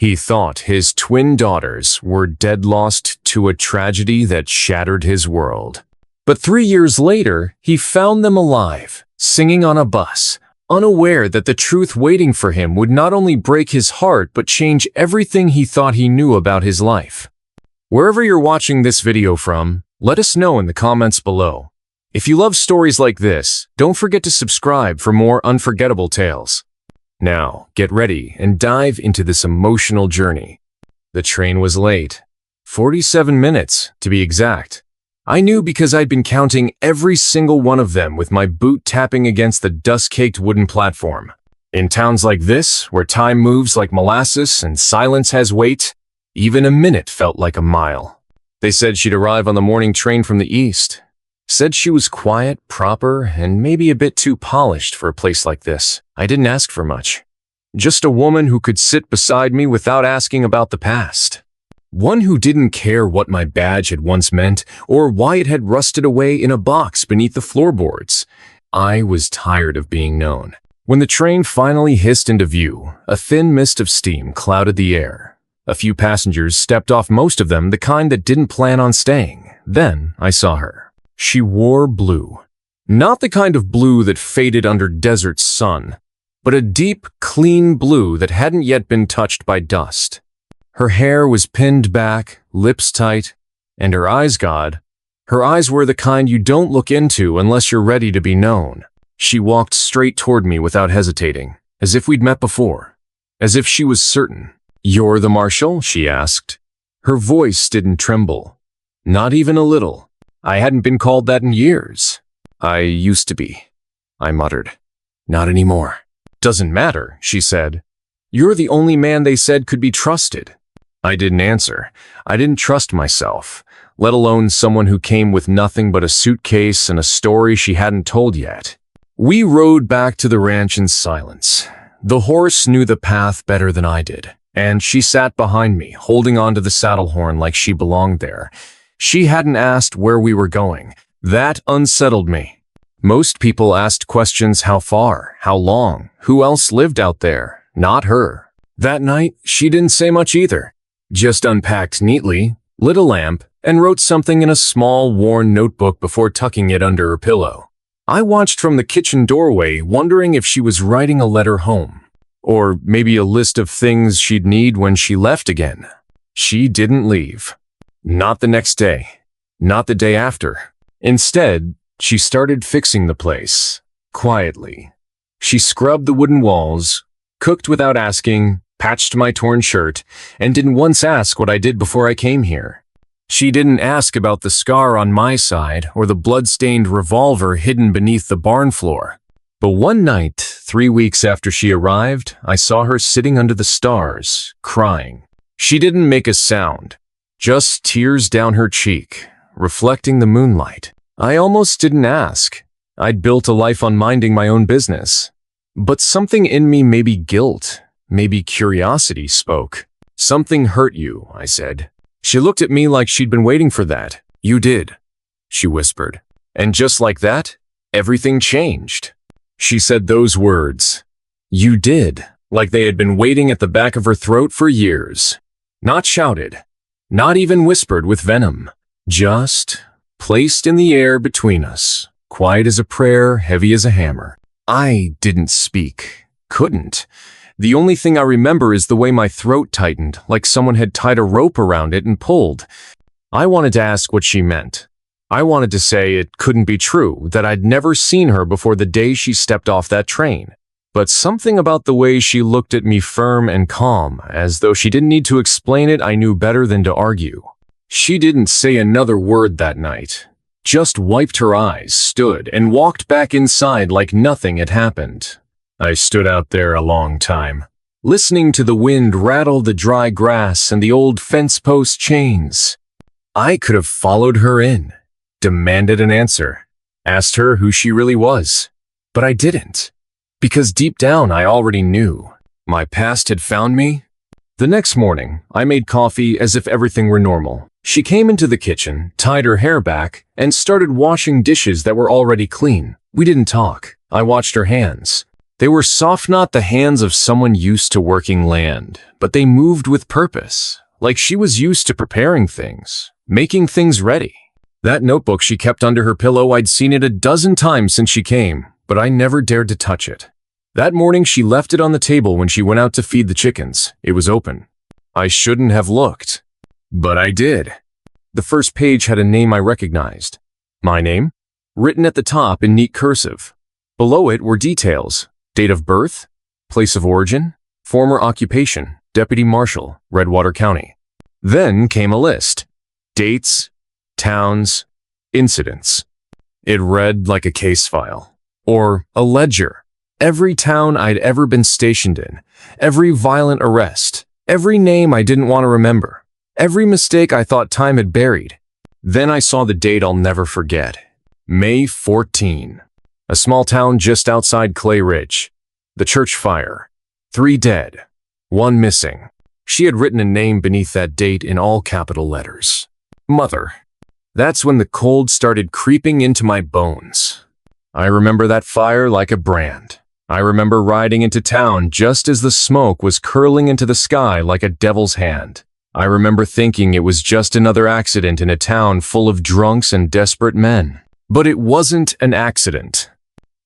He thought his twin daughters were dead lost to a tragedy that shattered his world. But 3 years later, he found them alive, singing on a bus, unaware that the truth waiting for him would not only break his heart but change everything he thought he knew about his life. Wherever you're watching this video from, let us know in the comments below. If you love stories like this, don't forget to subscribe for more unforgettable tales. Now, get ready and dive into this emotional journey. The train was late. 47 minutes, to be exact. I knew because I'd been counting every single one of them with my boot tapping against the dust-caked wooden platform. In towns like this, where time moves like molasses and silence has weight, even a minute felt like a mile. They said she'd arrive on the morning train from the east. Said she was quiet, proper, and maybe a bit too polished for a place like this. I didn't ask for much. Just a woman who could sit beside me without asking about the past. One who didn't care what my badge had once meant or why it had rusted away in a box beneath the floorboards. I was tired of being known. When the train finally hissed into view, a thin mist of steam clouded the air. A few passengers stepped off, most of them the kind that didn't plan on staying. Then I saw her. She wore blue. Not the kind of blue that faded under desert sun, but a deep, clean blue that hadn't yet been touched by dust. Her hair was pinned back, lips tight, and her eyes, God, her eyes were the kind you don't look into unless you're ready to be known. She walked straight toward me without hesitating, as if we'd met before, as if she was certain. "You're the marshal?" she asked. Her voice didn't tremble. Not even a little. I hadn't been called that in years. "I used to be," I muttered. "Not anymore." "Doesn't matter," she said. "You're the only man they said could be trusted." I didn't answer. I didn't trust myself, let alone someone who came with nothing but a suitcase and a story she hadn't told yet. We rode back to the ranch in silence. The horse knew the path better than I did, and she sat behind me, holding onto the saddle horn like she belonged there. She hadn't asked where we were going. That unsettled me. Most people asked questions: how far, how long, who else lived out there, not her. That night, she didn't say much either. Just unpacked neatly, lit a lamp, and wrote something in a small, worn notebook before tucking it under her pillow. I watched from the kitchen doorway, wondering if she was writing a letter home. Or maybe a list of things she'd need when she left again. She didn't leave. Not the next day. Not the day after. Instead, she started fixing the place. Quietly. She scrubbed the wooden walls, cooked without asking, patched my torn shirt, and didn't once ask what I did before I came here. She didn't ask about the scar on my side or the blood-stained revolver hidden beneath the barn floor. But one night, 3 weeks after she arrived, I saw her sitting under the stars, crying. She didn't make a sound. Just tears down her cheek, reflecting the moonlight. I almost didn't ask. I'd built a life on minding my own business. But something in me, maybe guilt, maybe curiosity, spoke. "Something hurt you," I said. She looked at me like she'd been waiting for that. "You did," she whispered. And just like that, everything changed. She said those words. "You did," like they had been waiting at the back of her throat for years. Not shouted. Not even whispered with venom, just placed in the air between us, quiet as a prayer, heavy as a hammer. I didn't speak, couldn't. The only thing I remember is the way my throat tightened, like someone had tied a rope around it and pulled. I wanted to ask what she meant. I wanted to say it couldn't be true, that I'd never seen her before the day she stepped off that train. But something about the way she looked at me, firm and calm, as though she didn't need to explain it, I knew better than to argue. She didn't say another word that night. Just wiped her eyes, stood, and walked back inside like nothing had happened. I stood out there a long time, listening to the wind rattle the dry grass and the old fence post chains. I could have followed her in, demanded an answer, asked her who she really was. But I didn't. Because deep down I already knew. My past had found me. The next morning, I made coffee as if everything were normal. She came into the kitchen, tied her hair back, and started washing dishes that were already clean. We didn't talk. I watched her hands. They were soft, not the hands of someone used to working land, but they moved with purpose, like she was used to preparing things, making things ready. That notebook she kept under her pillow, I'd seen it a dozen times since she came, but I never dared to touch it. That morning she left it on the table when she went out to feed the chickens. It was open. I shouldn't have looked, but I did. The first page had a name I recognized. My name, written at the top in neat cursive. Below it were details: date of birth, place of origin, former occupation, deputy marshal, Redwater County. Then came a list: dates, towns, incidents. It read like a case file, or a ledger. Every town I'd ever been stationed in, every violent arrest, every name I didn't want to remember, every mistake I thought time had buried. Then I saw the date I'll never forget. May 14. A small town just outside Clay Ridge. The church fire. 3 dead. 1 missing. She had written a name beneath that date in all capital letters. Mother. That's when the cold started creeping into my bones. I remember that fire like a brand. I remember riding into town just as the smoke was curling into the sky like a devil's hand. I remember thinking it was just another accident in a town full of drunks and desperate men. But it wasn't an accident.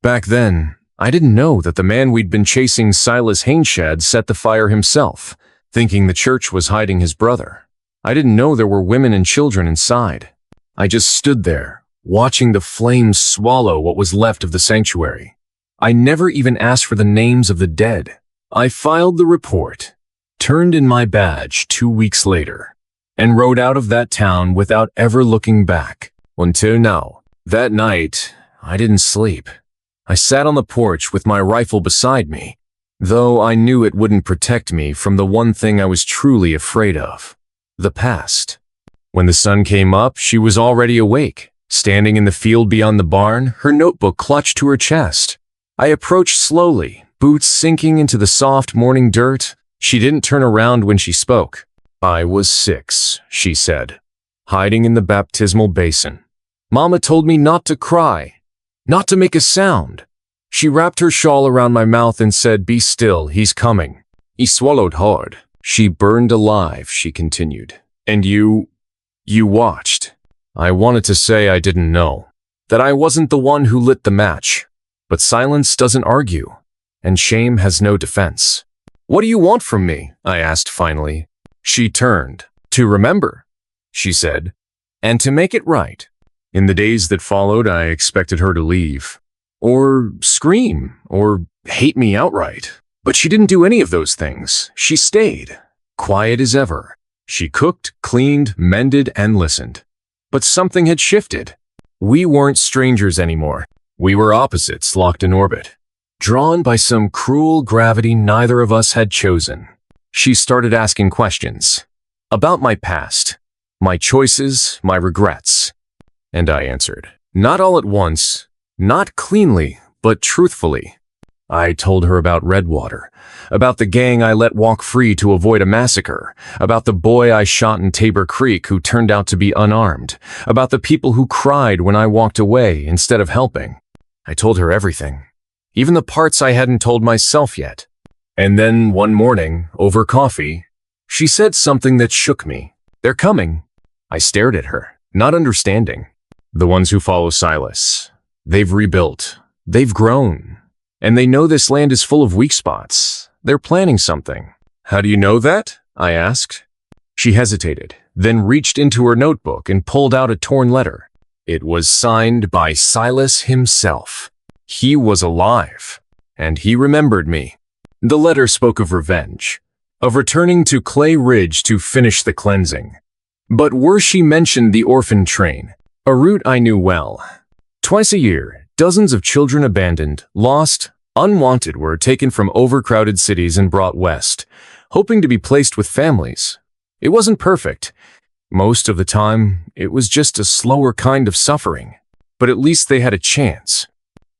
Back then, I didn't know that the man we'd been chasing, Silas Hainshad, set the fire himself, thinking the church was hiding his brother. I didn't know there were women and children inside. I just stood there, watching the flames swallow what was left of the sanctuary. I never even asked for the names of the dead. I filed the report, turned in my badge 2 weeks later, and rode out of that town without ever looking back. Until now. That night, I didn't sleep. I sat on the porch with my rifle beside me, though I knew it wouldn't protect me from the one thing I was truly afraid of: the past. When the sun came up, she was already awake, standing in the field beyond the barn, her notebook clutched to her chest. I approached slowly, boots sinking into the soft morning dirt. She didn't turn around when she spoke. I was 6, she said, hiding in the baptismal basin. Mama told me not to cry, not to make a sound. She wrapped her shawl around my mouth and said, "Be still, he's coming." He swallowed hard. She burned alive, she continued. And you watched. I wanted to say I didn't know, that I wasn't the one who lit the match. But silence doesn't argue, and shame has no defense. "What do you want from me?" I asked finally. She turned. "To remember," she said, "and to make it right." In the days that followed, I expected her to leave, or scream, or hate me outright. But she didn't do any of those things. She stayed, quiet as ever. She cooked, cleaned, mended, and listened. But something had shifted. We weren't strangers anymore. We were opposites locked in orbit, drawn by some cruel gravity neither of us had chosen. She started asking questions about my past, my choices, my regrets. And I answered, not all at once, not cleanly, but truthfully. I told her about Redwater, about the gang I let walk free to avoid a massacre, about the boy I shot in Tabor Creek who turned out to be unarmed, about the people who cried when I walked away instead of helping. I told her everything, even the parts I hadn't told myself yet. And then one morning, over coffee, she said something that shook me. "They're coming." I stared at her, not understanding. "The ones who follow Silas. They've rebuilt. They've grown. And they know this land is full of weak spots. They're planning something." "How do you know that?" I asked. She hesitated, then reached into her notebook and pulled out a torn letter. It was signed by Silas himself. He was alive, and he remembered me. The letter spoke of revenge, of returning to Clay Ridge to finish the cleansing. But worse, she mentioned the orphan train, a route I knew well. Twice a year, dozens of children abandoned, lost, unwanted were taken from overcrowded cities and brought west, hoping to be placed with families. It wasn't perfect. Most of the time, it was just a slower kind of suffering. But at least they had a chance.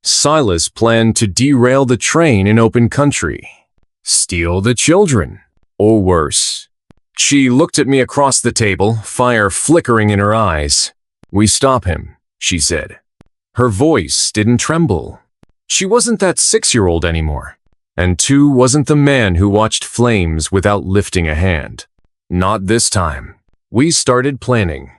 Silas planned to derail the train in open country, steal the children, or worse. She looked at me across the table, fire flickering in her eyes. "We stop him," she said. Her voice didn't tremble. She wasn't that 6-year-old anymore. And 2 wasn't the man who watched flames without lifting a hand. Not this time. We started planning.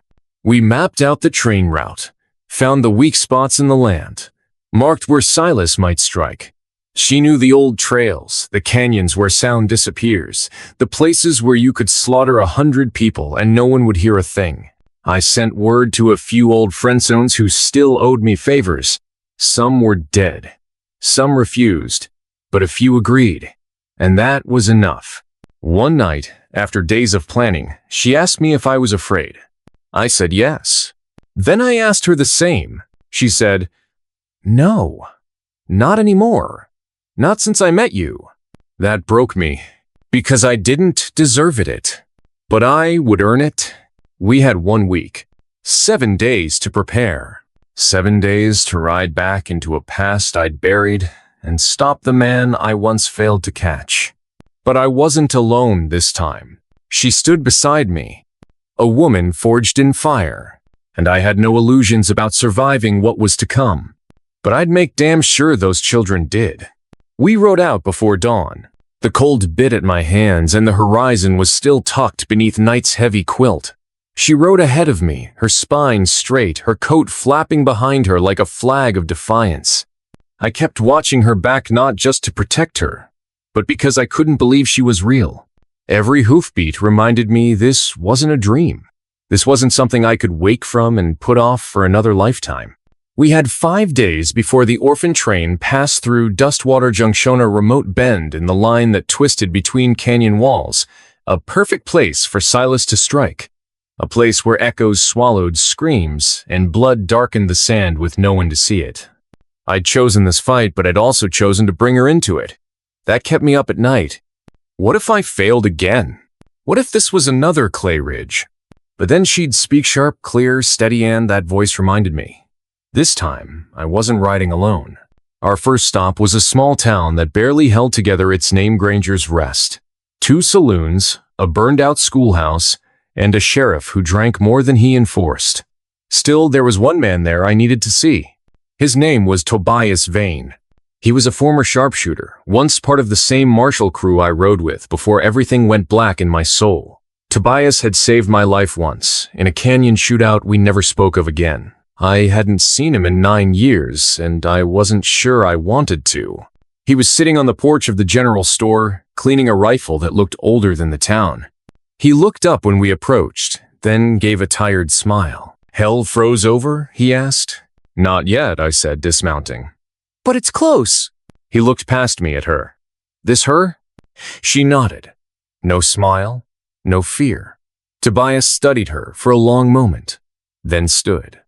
We mapped out the train route, found the weak spots in the land, marked where Silas might strike. She knew the old trails, the canyons where sound disappears, the places where you could slaughter 100 people and no one would hear a thing. I sent word to a few old friendzones who still owed me favors. Some were dead. Some refused, but a few agreed. And that was enough. One night, after days of planning, she asked me if I was afraid. I said yes. Then I asked her the same. She said, "No, not anymore. Not since I met you." That broke me, because I didn't deserve it. But I would earn it. We had 1 week, 7 days to prepare. 7 days to ride back into a past I'd buried and stop the man I once failed to catch. But I wasn't alone this time. She stood beside me, a woman forged in fire, and I had no illusions about surviving what was to come. But I'd make damn sure those children did. We rode out before dawn. The cold bit at my hands and the horizon was still tucked beneath night's heavy quilt. She rode ahead of me, her spine straight, her coat flapping behind her like a flag of defiance. I kept watching her back not just to protect her, but because I couldn't believe she was real. Every hoofbeat reminded me this wasn't a dream. This wasn't something I could wake from and put off for another lifetime. We had 5 days before the orphan train passed through Dustwater Junction, a remote bend in the line that twisted between canyon walls, a perfect place for Silas to strike. A place where echoes swallowed screams and blood darkened the sand with no one to see it. I'd chosen this fight, but I'd also chosen to bring her into it. That kept me up at night. What if I failed again? What if this was another Clay Ridge? But then she'd speak sharp, clear, steady, and that voice reminded me. This time, I wasn't riding alone. Our first stop was a small town that barely held together its name, Granger's Rest. 2 saloons, a burned-out schoolhouse, and a sheriff who drank more than he enforced. Still, there was one man there I needed to see. His name was Tobias Vane. He was a former sharpshooter, once part of the same marshal crew I rode with before everything went black in my soul. Tobias had saved my life once, in a canyon shootout we never spoke of again. I hadn't seen him in 9 years, and I wasn't sure I wanted to. He was sitting on the porch of the general store, cleaning a rifle that looked older than the town. He looked up when we approached, then gave a tired smile. "Hell froze over?" he asked. "Not yet," I said, dismounting. "But it's close." He looked past me at her. "This her?" She nodded. No smile, no fear. Tobias studied her for a long moment, then stood.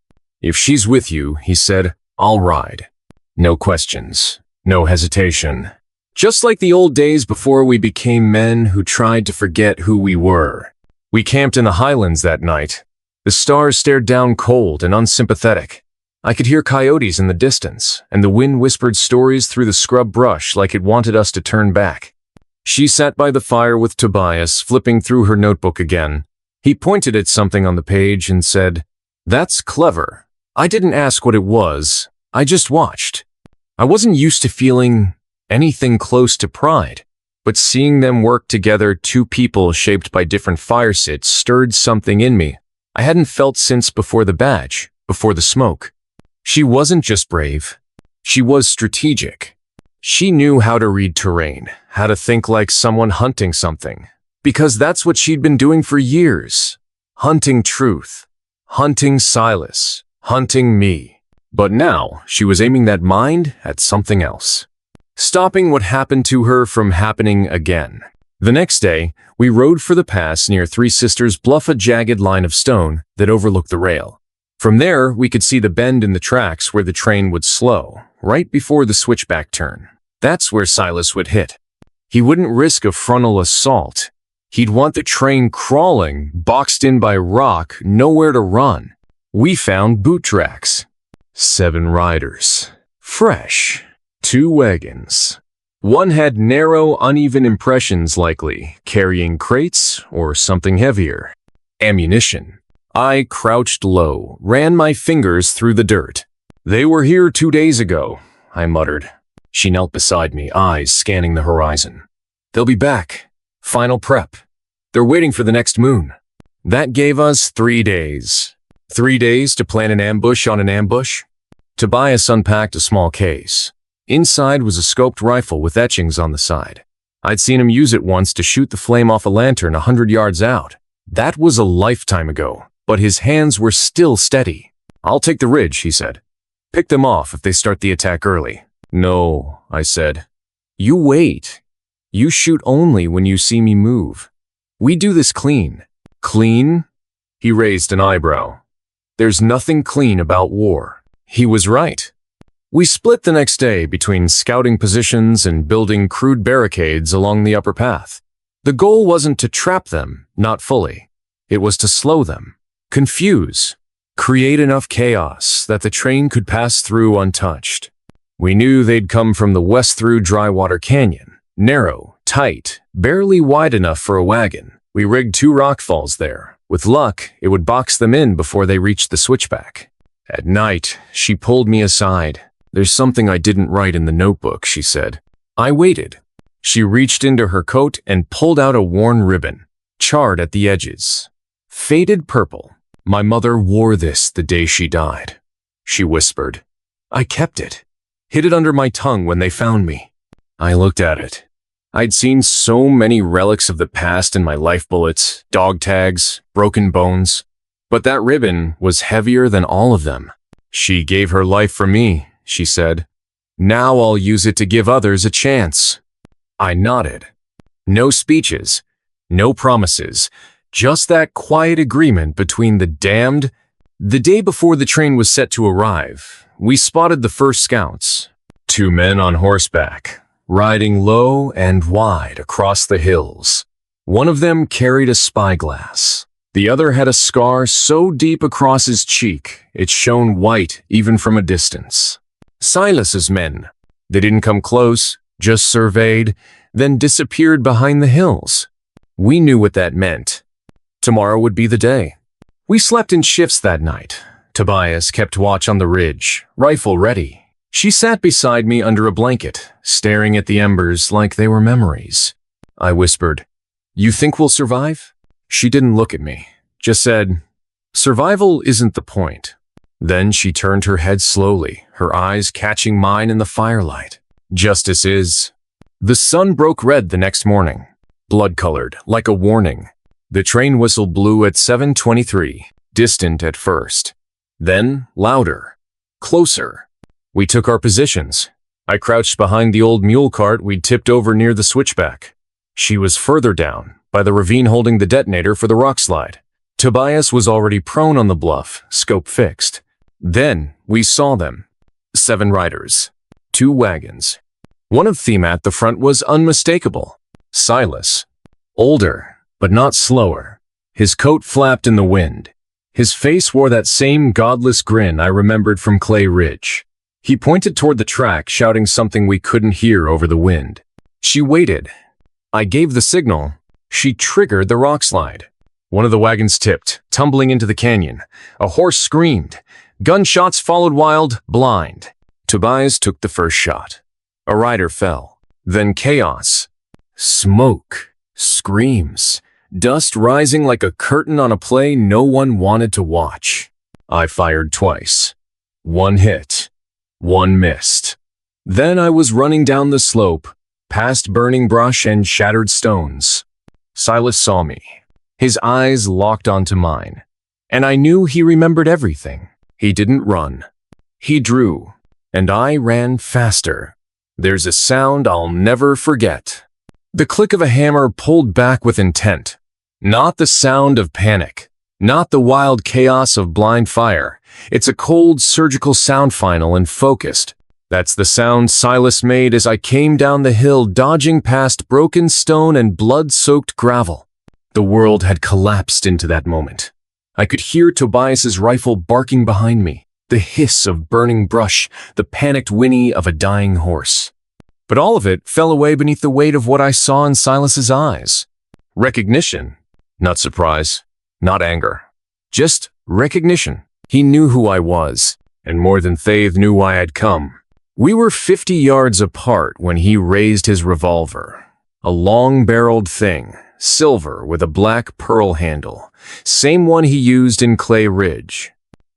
"If she's with you," he said, "I'll ride. No questions, no hesitation. Just like the old days before we became men who tried to forget who we were." We camped in the highlands that night. The stars stared down cold and unsympathetic. I could hear coyotes in the distance, and the wind whispered stories through the scrub brush like it wanted us to turn back. She sat by the fire with Tobias, flipping through her notebook again. He pointed at something on the page and said, "That's clever." I didn't ask what it was. I just watched. I wasn't used to feeling anything close to pride, but seeing them work together, 2 people shaped by different firesits, stirred something in me I hadn't felt since before the badge, before the smoke. She wasn't just brave. She was strategic. She knew how to read terrain, how to think like someone hunting something. Because that's what she'd been doing for years. Hunting truth. Hunting Silas. Hunting me. But now, she was aiming that mind at something else. Stopping what happened to her from happening again. The next day, we rode for the pass near Three Sisters Bluff, a jagged line of stone that overlooked the rail. From there, we could see the bend in the tracks where the train would slow, right before the switchback turn. That's where Silas would hit. He wouldn't risk a frontal assault. He'd want the train crawling, boxed in by rock, nowhere to run. We found boot tracks. 7 riders. Fresh. 2 wagons. One had narrow, uneven impressions, likely carrying crates or something heavier. Ammunition. I crouched low, ran my fingers through the dirt. They were here 2 days ago. I muttered. She knelt beside me, eyes scanning the horizon. They'll be back. Final prep. They're waiting for the next moon. That gave us 3 days. 3 days to plan an ambush on an ambush? Tobias unpacked a small case. Inside was a scoped rifle with etchings on the side. I'd seen him use it once to shoot the flame off a lantern 100 yards out. That was a lifetime ago, but his hands were still steady. I'll take the ridge, he said. Pick them off if they start the attack early. No, I said. You wait. You shoot only when you see me move. We do this clean. Clean? He raised an eyebrow. There's nothing clean about war. He was right. We split the next day between scouting positions and building crude barricades along the upper path. The goal wasn't to trap them, not fully. It was to slow them, confuse, create enough chaos that the train could pass through untouched. We knew they'd come from the west through Drywater Canyon, narrow, tight, barely wide enough for a wagon. We rigged 2 rockfalls there. With luck, it would box them in before they reached the switchback. At night, she pulled me aside. There's something I didn't write in the notebook, she said. I waited. She reached into her coat and pulled out a worn ribbon, charred at the edges. Faded purple. My mother wore this the day she died. She whispered. I kept it. Hid it under my tongue when they found me. I looked at it. I'd seen so many relics of the past in my life bullets, dog tags, broken bones. But that ribbon was heavier than all of them. She gave her life for me, she said. Now I'll use it to give others a chance. I nodded. No speeches, no promises, just that quiet agreement between the damned. The day before the train was set to arrive, we spotted the first scouts. 2 men on horseback, riding low and wide across the hills. One of them carried a spyglass. The other had a scar so deep across his cheek, it shone white even from a distance. Silas's men. They didn't come close, just surveyed, then disappeared behind the hills. We knew what that meant. Tomorrow would be the day. We slept in shifts that night. Tobias kept watch on the ridge, rifle ready. She sat beside me under a blanket, staring at the embers like they were memories. I whispered, You think we'll survive? She didn't look at me, just said, Survival isn't the point. Then she turned her head slowly, her eyes catching mine in the firelight. Justice is. The sun broke red the next morning, blood-colored, like a warning. The train whistle blew at 7:23, distant at first. Then louder, closer. We took our positions. I crouched behind the old mule cart we'd tipped over near the switchback. She was further down, by the ravine holding the detonator for the rock slide. Tobias was already prone on the bluff, scope fixed. Then we saw them. 7 riders. 2 wagons. One of them at the front was unmistakable. Silas. Older, but not slower. His coat flapped in the wind. His face wore that same godless grin I remembered from Clay Ridge. He pointed toward the track, shouting something we couldn't hear over the wind. She waited. I gave the signal. She triggered the rock slide. One of the wagons tipped, tumbling into the canyon. A horse screamed. Gunshots followed wild, blind. Tobias took the first shot. A rider fell. Then chaos. Smoke. Screams. Dust rising like a curtain on a play no one wanted to watch. I fired twice. 1 hit. 1 missed. Then I was running down the slope, past burning brush and shattered stones. Silas saw me. His eyes locked onto mine. And I knew he remembered everything. He didn't run. He drew. And I ran faster. There's a sound I'll never forget. The click of a hammer pulled back with intent. Not the sound of panic. Not the wild chaos of blind fire. It's a cold, surgical sound, final and focused. That's the sound Silas made as I came down the hill, dodging past broken stone and blood-soaked gravel. The world had collapsed into that moment. I could hear Tobias's rifle barking behind me, the hiss of burning brush, the panicked whinny of a dying horse. But all of it fell away beneath the weight of what I saw in Silas's eyes. Recognition. Not surprise. Not anger. Just recognition. He knew who I was, and more than Thave knew why I'd come. We were 50 yards apart when he raised his revolver. A long-barreled thing, silver with a black pearl handle, same one he used in Clay Ridge.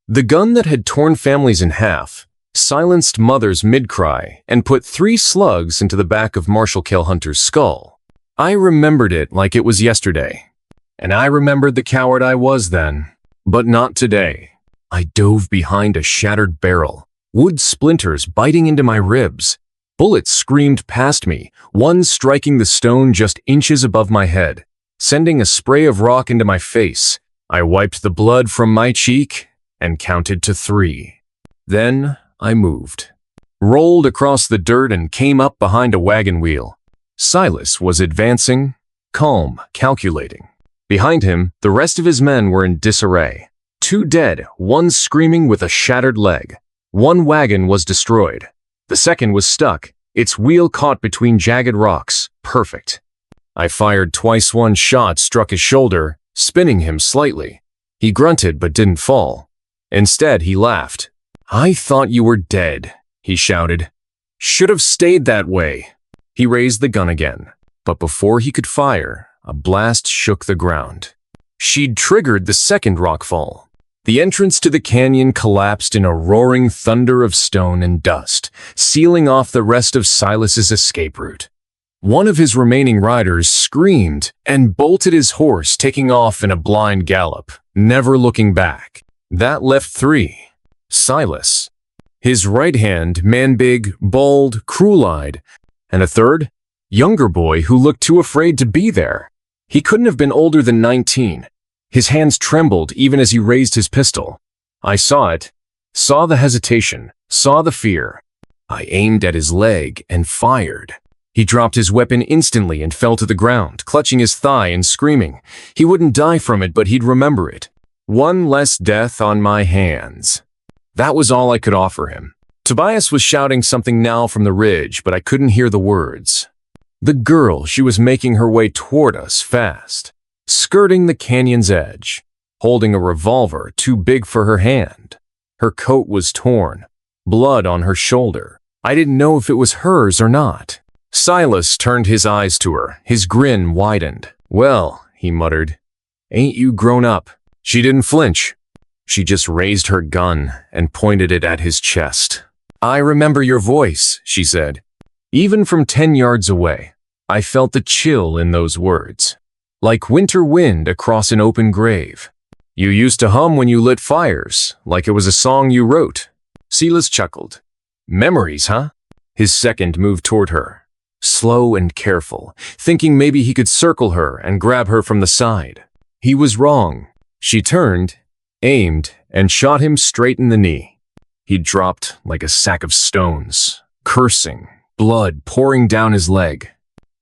The gun that had torn families in half, silenced mothers mid-cry, and put 3 slugs into the back of Marshall Cale Hunter's skull. I remembered it like it was yesterday. And I remembered the coward I was then. But not today. I dove behind a shattered barrel, wood splinters biting into my ribs. Bullets screamed past me, one striking the stone just inches above my head, sending a spray of rock into my face. I wiped the blood from my cheek and counted to 3. Then I moved, rolled across the dirt and came up behind a wagon wheel. Silas was advancing, calm, calculating. Behind him, the rest of his men were in disarray. 2 dead, 1 screaming with a shattered leg. 1 wagon was destroyed. The second was stuck, its wheel caught between jagged rocks. Perfect. I fired twice. 1 shot struck his shoulder, spinning him slightly. He grunted but didn't fall. Instead, he laughed. "I thought you were dead," he shouted. "Should have stayed that way." He raised the gun again, but before he could fire, a blast shook the ground. She'd triggered the second rockfall. The entrance to the canyon collapsed in a roaring thunder of stone and dust, sealing off the rest of Silas's escape route. One of his remaining riders screamed and bolted his horse, taking off in a blind gallop, never looking back. That left 3. Silas, his right hand, man-big, bald, cruel-eyed, and a third, younger boy who looked too afraid to be there. He couldn't have been older than 19. His hands trembled even as he raised his pistol. I saw it, saw the hesitation, saw the fear. I aimed at his leg and fired. He dropped his weapon instantly and fell to the ground, clutching his thigh and screaming. He wouldn't die from it, but he'd remember it. 1 less death on my hands. That was all I could offer him. Tobias was shouting something now from the ridge, but I couldn't hear the words. The girl, she was making her way toward us fast, skirting the canyon's edge, holding a revolver too big for her hand. Her coat was torn, blood on her shoulder. I didn't know if it was hers or not. Silas turned his eyes to her, his grin widened. "Well," he muttered, "ain't you grown up?" She didn't flinch. She just raised her gun and pointed it at his chest. "I remember your voice," she said. Even from 10 yards away, I felt the chill in those words, like winter wind across an open grave. "You used to hum when you lit fires, like it was a song you wrote." Silas chuckled. "Memories, huh?" His second moved toward her, slow and careful, thinking maybe he could circle her and grab her from the side. He was wrong. She turned, aimed, and shot him straight in the knee. He dropped like a sack of stones, cursing, blood pouring down his leg.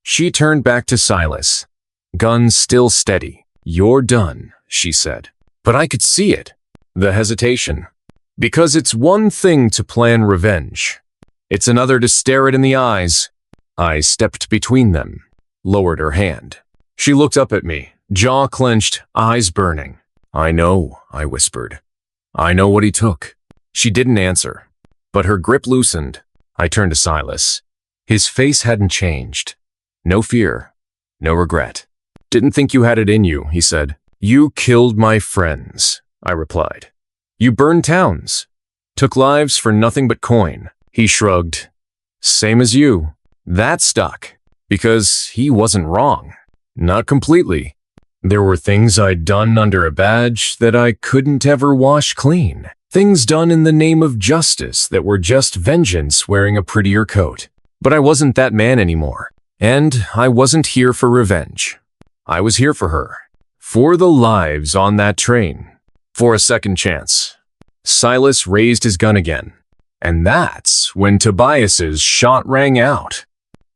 She turned back to Silas, gun still steady. "You're done," she said. But I could see it, the hesitation. Because it's one thing to plan revenge. It's another to stare it in the eyes. I stepped between them, lowered her hand. She looked up at me, jaw clenched, eyes burning. "I know," I whispered. "I know what he took." She didn't answer, but her grip loosened. I turned to Silas. His face hadn't changed. No fear, no regret. "Didn't think you had it in you," he said. "You killed my friends," I replied. "You burned towns, took lives for nothing but coin." He shrugged. "Same as you." That stuck, because he wasn't wrong. Not completely. There were things I'd done under a badge that I couldn't ever wash clean. Things done in the name of justice that were just vengeance wearing a prettier coat. But I wasn't that man anymore. And I wasn't here for revenge. I was here for her. For the lives on that train. For a second chance. Silas raised his gun again. And that's when Tobias's shot rang out.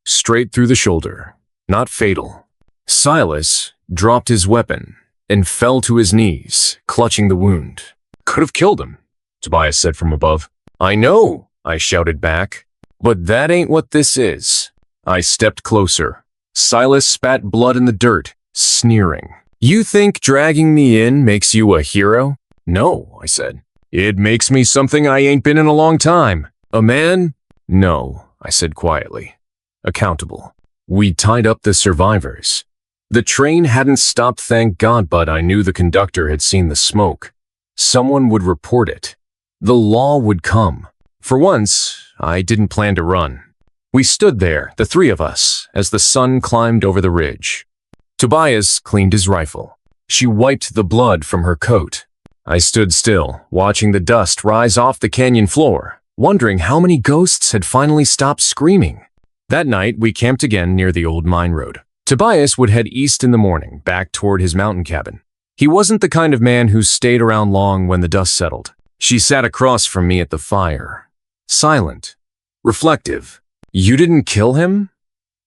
Straight through the shoulder. Not fatal. Silas dropped his weapon and fell to his knees, clutching the wound. "Could have killed him," Tobias said from above. "I know," I shouted back. "But that ain't what this is." I stepped closer. Silas spat blood in the dirt, sneering. "You think dragging me in makes you a hero?" "No," I said. "It makes me something I ain't been in a long time. A man No, I said quietly. Accountable. We tied up the survivors. The train hadn't stopped, thank God, but I knew the conductor had seen the smoke. Someone would report it. The law would come. For once, I didn't plan to run. We stood there, the three of us, as the sun climbed over the ridge. Tobias cleaned his rifle. She wiped the blood from her coat. I stood still, watching the dust rise off the canyon floor, wondering how many ghosts had finally stopped screaming. That night, we camped again near the old mine road. Tobias would head east in the morning, back toward his mountain cabin. He wasn't the kind of man who stayed around long when the dust settled. She sat across from me at the fire, silent, reflective. "You didn't kill him?"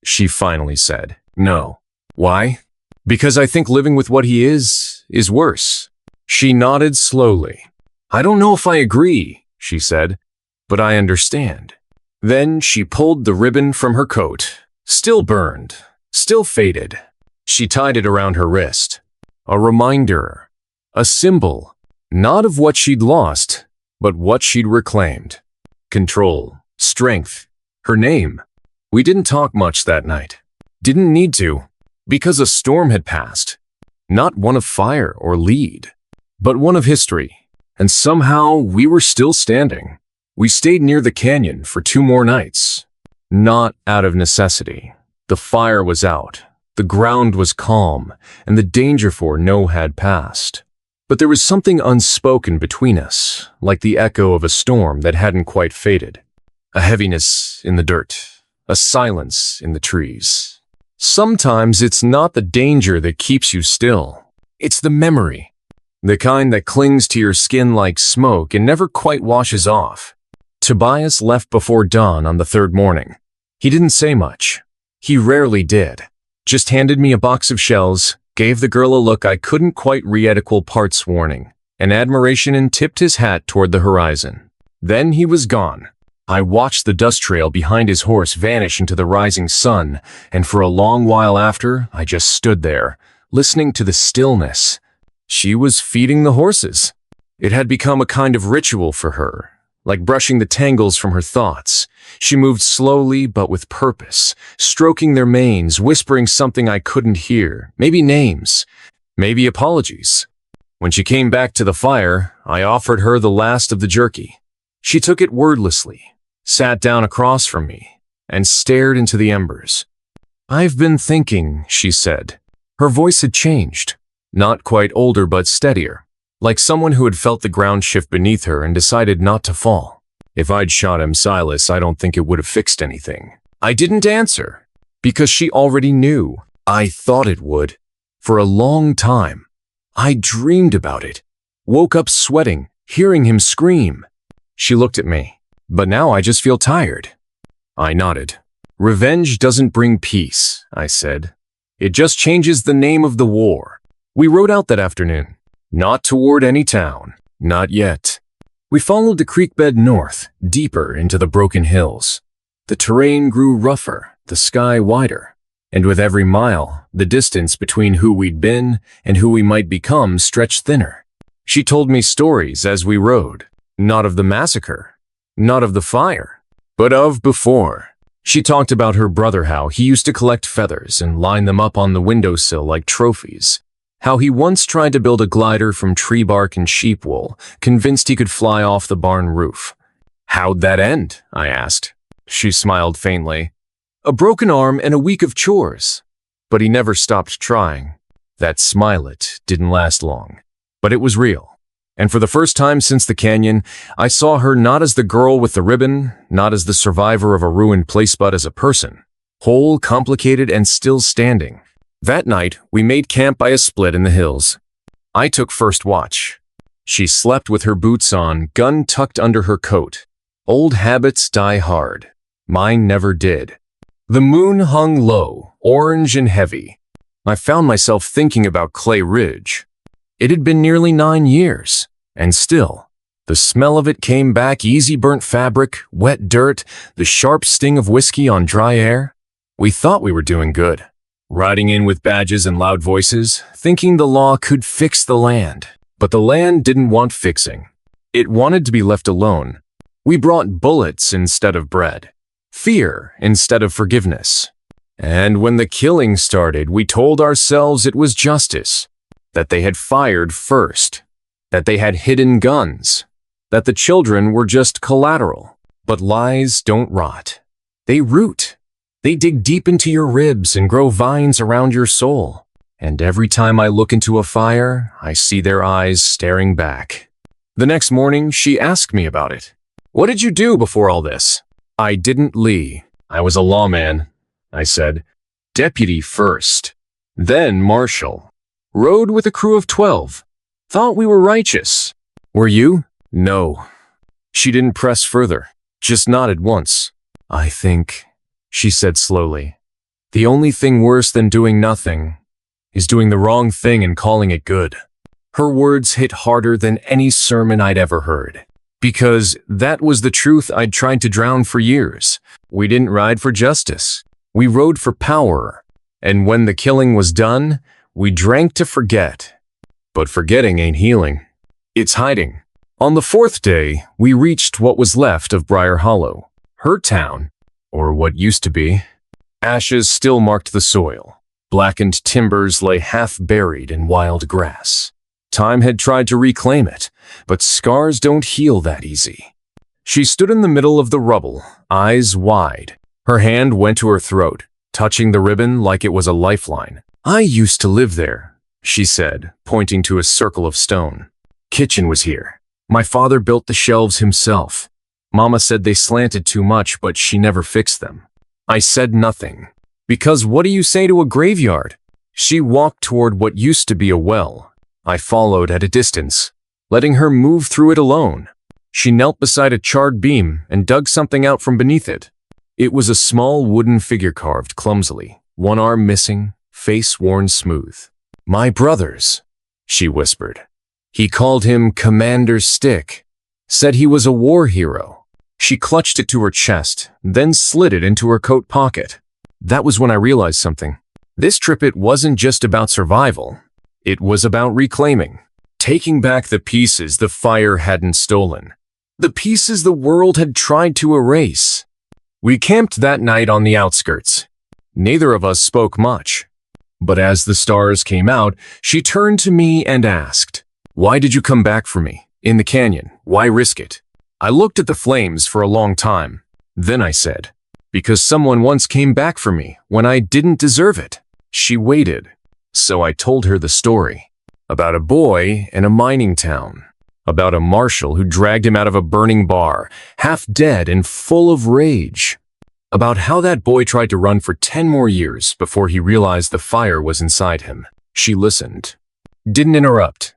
she finally said. "No." "Why?" "Because I think living with what he is worse." She nodded slowly. "I don't know if I agree," she said, "but I understand." Then she pulled the ribbon from her coat, still burned, still faded. She tied it around her wrist. A reminder, a symbol, not of what she'd lost, but what she'd reclaimed. Control, strength, her name. We didn't talk much that night. Didn't need to, because a storm had passed. Not one of fire or lead, but one of history. And somehow we were still standing. We stayed near the canyon for 2 more nights. Not out of necessity. The fire was out, the ground was calm, and the danger for no had passed. But there was something unspoken between us, like the echo of a storm that hadn't quite faded. A heaviness in the dirt, a silence in the trees. Sometimes it's not the danger that keeps you still. It's the memory. The kind that clings to your skin like smoke and never quite washes off. Tobias left before dawn on the 3rd morning. He didn't say much. He rarely did. Just handed me a box of shells, gave the girl a look I couldn't quite read, equal parts warning and admiration, and tipped his hat toward the horizon. Then he was gone. I watched the dust trail behind his horse vanish into the rising sun, and for a long while after, I just stood there, listening to the stillness. She was feeding the horses. It had become a kind of ritual for her, like brushing the tangles from her thoughts. She moved slowly but with purpose, stroking their manes, whispering something I couldn't hear, maybe names, maybe apologies. When she came back to the fire, I offered her the last of the jerky. She took it wordlessly, sat down across from me, and stared into the embers. "I've been thinking," she said. Her voice had changed, not quite older but steadier, like someone who had felt the ground shift beneath her and decided not to fall. "If I'd shot him, Silas, I don't think it would have fixed anything." I didn't answer, because she already knew. I thought it would. For a long time. I dreamed about it. Woke up sweating, hearing him scream. She looked at me. "But now I just feel tired." I nodded. "Revenge doesn't bring peace," I said. "It just changes the name of the war." We rode out that afternoon. Not toward any town. Not yet. We followed the creek bed north, deeper into the broken hills. The terrain grew rougher, the sky wider. And with every mile, the distance between who we'd been and who we might become stretched thinner. She told me stories as we rode. Not of the massacre. Not of the fire. But of before. She talked about her brother, how he used to collect feathers and line them up on the windowsill like trophies. How he once tried to build a glider from tree bark and sheep wool, convinced he could fly off the barn roof. "How'd that end?" I asked. She smiled faintly. "A broken arm and a week of chores." But he never stopped trying. That smile-it didn't last long. But it was real. And for the first time since the canyon, I saw her not as the girl with the ribbon, not as the survivor of a ruined place, but as a person. Whole, complicated, and still standing. That night, we made camp by a split in the hills. I took first watch. She slept with her boots on, gun tucked under her coat. Old habits die hard. Mine never did. The moon hung low, orange and heavy. I found myself thinking about Clay Ridge. It had been nearly 9 years, and still, the smell of it came back, easy burnt fabric, wet dirt, the sharp sting of whiskey on dry air. We thought we were doing good. Riding in with badges and loud voices, thinking the law could fix the land. But the land didn't want fixing. It wanted to be left alone. We brought bullets instead of bread, fear instead of forgiveness. And when the killing started, we told ourselves it was justice, that they had fired first, that they had hidden guns, that the children were just collateral. But lies don't rot. They root. They dig deep into your ribs and grow vines around your soul. And every time I look into a fire, I see their eyes staring back. The next morning, she asked me about it. What did you do before all this? I didn't lie. I was a lawman, I said. Deputy first, then marshal. Rode with a crew of 12. Thought we were righteous. Were you? No. She didn't press further, just nodded once. I think, she said slowly, the only thing worse than doing nothing is doing the wrong thing and calling it good. Her words hit harder than any sermon I'd ever heard. Because that was the truth I'd tried to drown for years. We didn't ride for justice. We rode for power. And when the killing was done, we drank to forget. But forgetting ain't healing. It's hiding. On the 4th day, we reached what was left of Briar Hollow, her town, or what used to be. Ashes still marked the soil. Blackened timbers lay half buried in wild grass. Time had tried to reclaim it, but scars don't heal that easy. She stood in the middle of the rubble, eyes wide. Her hand went to her throat, touching the ribbon like it was a lifeline. I used to live there, she said, pointing to a circle of stone. Kitchen was here. My father built the shelves himself. Mama said they slanted too much, but she never fixed them. I said nothing. Because what do you say to a graveyard? She walked toward what used to be a well. I followed at a distance, letting her move through it alone. She knelt beside a charred beam and dug something out from beneath it. It was a small wooden figure carved clumsily, one arm missing, face worn smooth. My brother's, she whispered. He called him Commander Stick, said he was a war hero. She clutched it to her chest, then slid it into her coat pocket. That was when I realized something. This trip, it wasn't just about survival. It was about reclaiming, taking back the pieces the fire hadn't stolen, the pieces the world had tried to erase. We camped that night on the outskirts. Neither of us spoke much. But as the stars came out, she turned to me and asked, "Why did you come back for me? In the canyon, why risk it?" I looked at the flames for a long time. Then I said, "Because someone once came back for me when I didn't deserve it." She waited. So I told her the story. About a boy in a mining town. About a marshal who dragged him out of a burning bar, half dead and full of rage. About how that boy tried to run for 10 more years before he realized the fire was inside him. She listened. Didn't interrupt.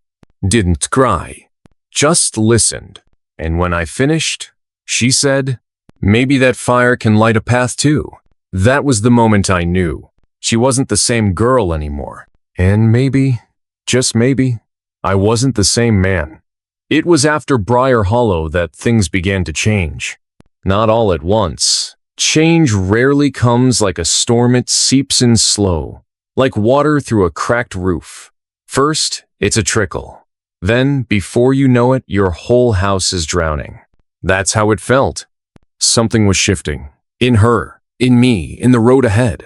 Didn't cry. Just listened. And when I finished, she said, "Maybe that fire can light a path too." That was the moment I knew. She wasn't the same girl anymore. And maybe, just maybe, I wasn't the same man. It was after Briar Hollow that things began to change. Not all at once. Change rarely comes like a storm. It seeps in slow, like water through a cracked roof. First, it's a trickle. Then, before you know it, your whole house is drowning. That's how it felt. Something was shifting. In her, in me, in the road ahead.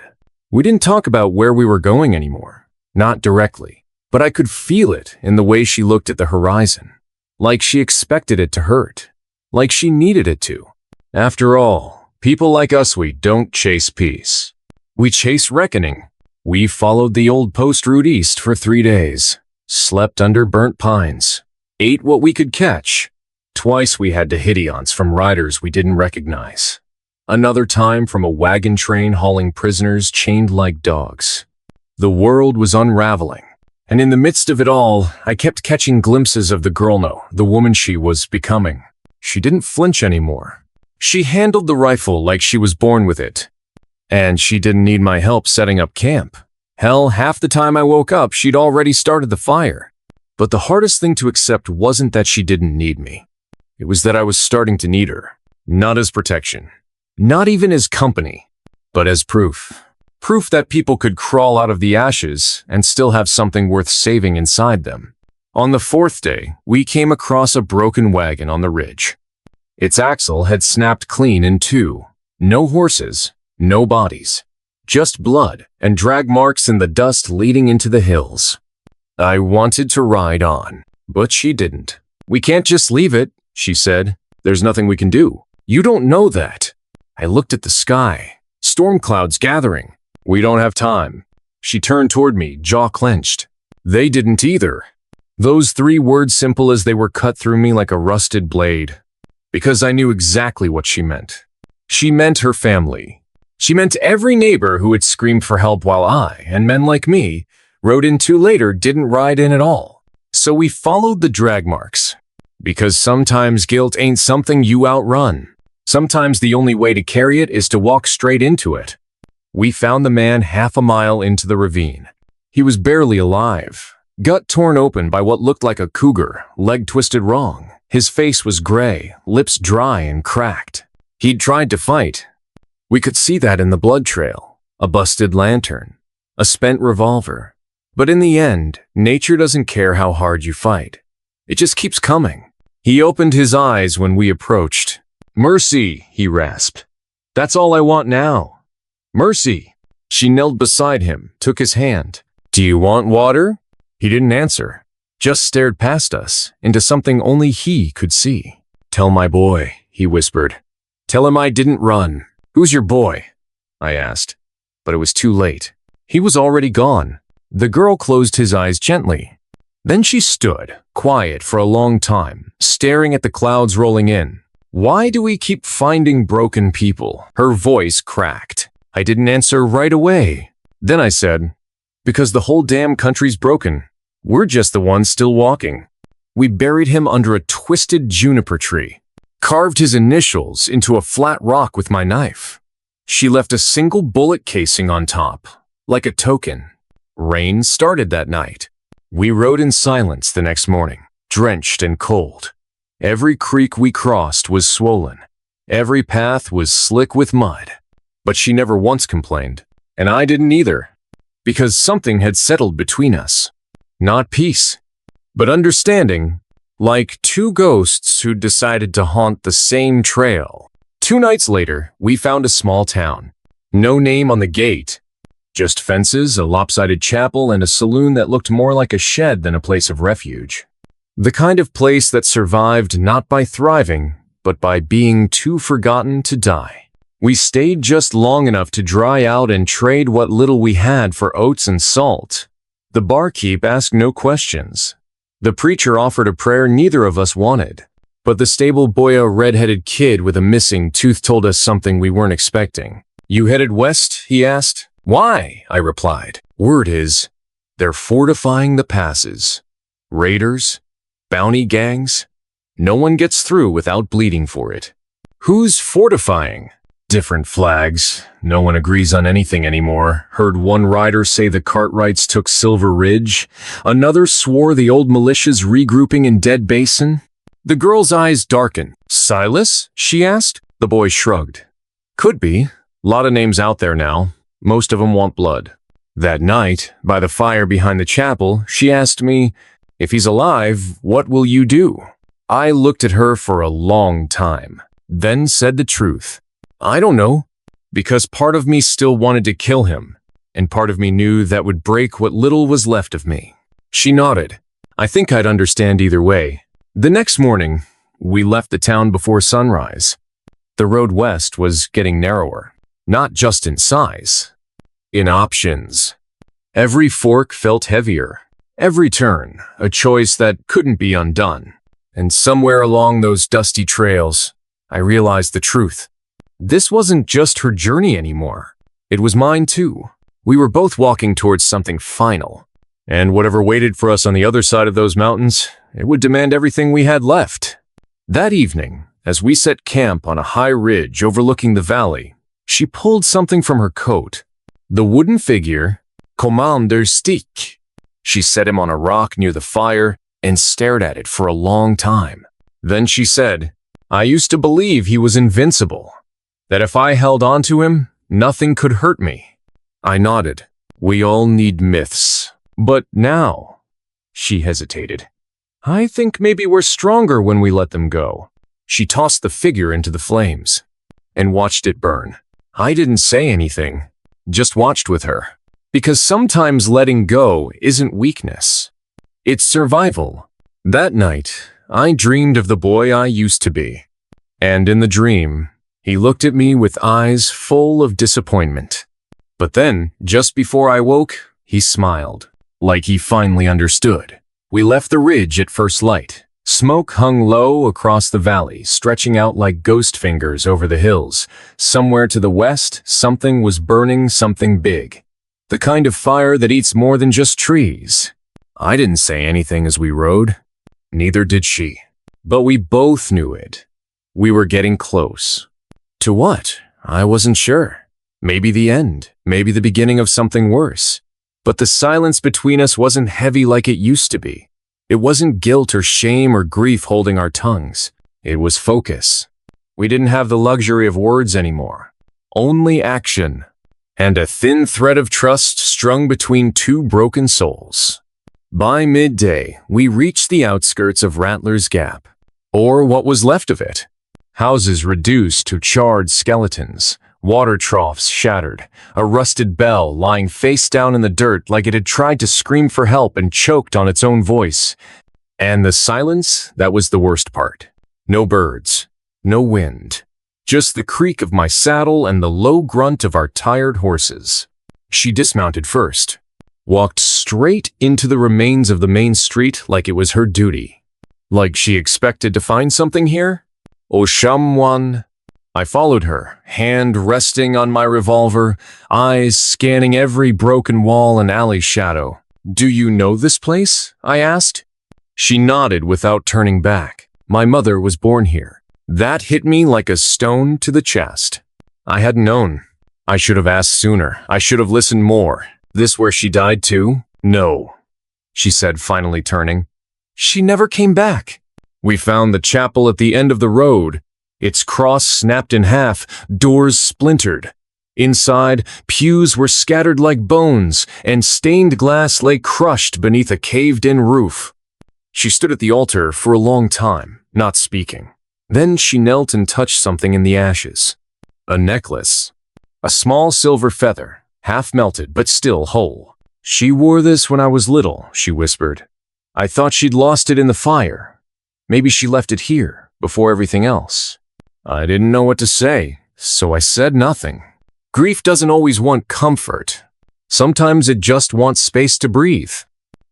We didn't talk about where we were going anymore. Not directly. But I could feel it in the way she looked at the horizon. Like she expected it to hurt. Like she needed it to. After all, people like us, we don't chase peace. We chase reckoning. We followed the old post route east for 3 days. Slept under burnt pines. Ate what we could catch. Twice we had to hideons from riders we didn't recognize. Another time from a wagon train hauling prisoners chained like dogs. The world was unraveling. And in the midst of it all, I kept catching glimpses of the girl, the woman she was becoming. She didn't flinch anymore. She handled the rifle like she was born with it. And she didn't need my help setting up camp. Hell, half the time I woke up, she'd already started the fire. But the hardest thing to accept wasn't that she didn't need me. It was that I was starting to need her. Not as protection. Not even as company. But as proof. Proof that people could crawl out of the ashes and still have something worth saving inside them. On the 4th day, we came across a broken wagon on the ridge. Its axle had snapped clean in two. No horses, no bodies. Just blood and drag marks in the dust leading into the hills. I wanted to ride on, but she didn't. "We can't just leave it," she said. "There's nothing we can do." "You don't know that." I looked at the sky. Storm clouds gathering. "We don't have time." She turned toward me, jaw clenched. They didn't either. Those 3 words, simple as they were, cut through me like a rusted blade. Because I knew exactly what she meant. She meant her family. She meant every neighbor who had screamed for help while I, and men like me, rode in too later, didn't ride in at all. So we followed the drag marks. Because sometimes guilt ain't something you outrun. Sometimes the only way to carry it is to walk straight into it. We found the man half a mile into the ravine. He was barely alive, gut torn open by what looked like a cougar, leg twisted wrong. His face was gray, lips dry and cracked. He'd tried to fight. We could see that in the blood trail, a busted lantern, a spent revolver. But in the end, nature doesn't care how hard you fight. It just keeps coming. He opened his eyes when we approached. "Mercy," he rasped. "That's all I want now. Mercy." She knelt beside him, took his hand. "Do you want water?" He didn't answer, just stared past us, into something only he could see. "Tell my boy," he whispered. "Tell him I didn't run." "Who's your boy?" I asked. But it was too late. He was already gone. The girl closed his eyes gently. Then she stood, quiet for a long time, staring at the clouds rolling in. "Why do we keep finding broken people?" Her voice cracked. I didn't answer right away. Then I said, "Because the whole damn country's broken. We're just the ones still walking." We buried him under a twisted juniper tree, carved his initials into a flat rock with my knife. She left a single bullet casing on top, like a token. Rain started that night. We rode in silence the next morning, drenched and cold. Every creek we crossed was swollen. Every path was slick with mud. But she never once complained, and I didn't either, because something had settled between us. Not peace, but understanding, like 2 ghosts who decided to haunt the same trail. 2 nights later, we found a small town. No name on the gate. Just fences, a lopsided chapel, and a saloon that looked more like a shed than a place of refuge. The kind of place that survived not by thriving, but by being too forgotten to die. We stayed just long enough to dry out and trade what little we had for oats and salt. The barkeep asked no questions. The preacher offered a prayer neither of us wanted. But the stable boy, a red-headed kid with a missing tooth, told us something we weren't expecting. "You headed west?" he asked. "Why?" I replied. "Word is, they're fortifying the passes. Raiders, bounty gangs. No one gets through without bleeding for it." "Who's fortifying?" "Different flags. No one agrees on anything anymore." Heard one rider say the Cartwrights took Silver Ridge. Another swore the old militia's regrouping in Dead Basin. The girl's eyes darkened. "Silas?" she asked. The boy shrugged. "Could be. Lot of names out there now. Most of them want blood." That night, by the fire behind the chapel, she asked me, "If he's alive, what will you do?" I looked at her for a long time, then said the truth. "I don't know," because part of me still wanted to kill him, and part of me knew that would break what little was left of me. She nodded. I think I'd understand either way. The next morning, we left the town before sunrise. The road west was getting narrower, not just in size, in options. Every fork felt heavier, every turn a choice that couldn't be undone. And somewhere along those dusty trails, I realized the truth. This wasn't just her journey anymore. It was mine too. We were both walking towards something final. And whatever waited for us on the other side of those mountains, it would demand everything we had left. That evening, as we set camp on a high ridge overlooking the valley, she pulled something from her coat. The wooden figure, Commander Stick. She set him on a rock near the fire and stared at it for a long time. Then she said, "I used to believe he was invincible, that if I held on to him, nothing could hurt me." I nodded. "We all need myths. But now," she hesitated, "I think maybe we're stronger when we let them go." She tossed the figure into the flames and watched it burn. I didn't say anything, just watched with her. Because sometimes letting go isn't weakness. It's survival. That night, I dreamed of the boy I used to be. And in the dream, he looked at me with eyes full of disappointment. But then, just before I woke, he smiled, like he finally understood. We left the ridge at first light. Smoke hung low across the valley, stretching out like ghost fingers over the hills. Somewhere to the west, something was burning, something big. The kind of fire that eats more than just trees. I didn't say anything as we rode. Neither did she. But we both knew it. We were getting close. To what? I wasn't sure. Maybe the end. Maybe the beginning of something worse. But the silence between us wasn't heavy like it used to be. It wasn't guilt or shame or grief holding our tongues. It was focus. We didn't have the luxury of words anymore. Only action. And a thin thread of trust strung between two broken souls. By midday, we reached the outskirts of Rattler's Gap, or what was left of it. Houses reduced to charred skeletons, water troughs shattered, a rusted bell lying face down in the dirt like it had tried to scream for help and choked on its own voice. And the silence, that was the worst part. No birds, no wind. Just the creak of my saddle and the low grunt of our tired horses. She dismounted first, walked straight into the remains of the main street like it was her duty. Like she expected to find something here? Oh, someone. I followed her, hand resting on my revolver, eyes scanning every broken wall and alley shadow. Do you know this place? I asked. She nodded without turning back. My mother was born here. That hit me like a stone to the chest. I hadn't known. I should have asked sooner. I should have listened more. This where she died too? No, she said, finally turning. She never came back. We found the chapel at the end of the road. Its cross snapped in half, doors splintered. Inside, pews were scattered like bones, and stained glass lay crushed beneath a caved-in roof. She stood at the altar for a long time, not speaking. Then she knelt and touched something in the ashes. A necklace. A small silver feather, half melted but still whole. She wore this when I was little, she whispered. I thought she'd lost it in the fire. Maybe she left it here, before everything else. I didn't know what to say, so I said nothing. Grief doesn't always want comfort. Sometimes it just wants space to breathe.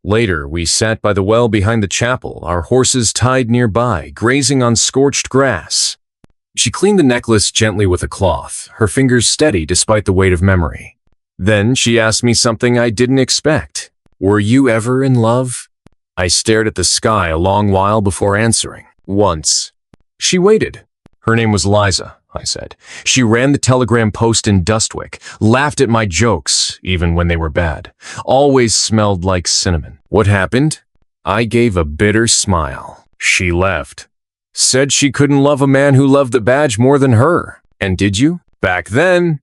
Later, we sat by the well behind the chapel, our horses tied nearby, grazing on scorched grass. She cleaned the necklace gently with a cloth, her fingers steady despite the weight of memory. Then she asked me something I didn't expect. Were you ever in love? I stared at the sky a long while before answering. Once. She waited. Her name was Liza, I said. She ran the telegram post in Dustwick, laughed at my jokes, even when they were bad. Always smelled like cinnamon. What happened? I gave a bitter smile. She left. Said she couldn't love a man who loved the badge more than her. And did you? Back then,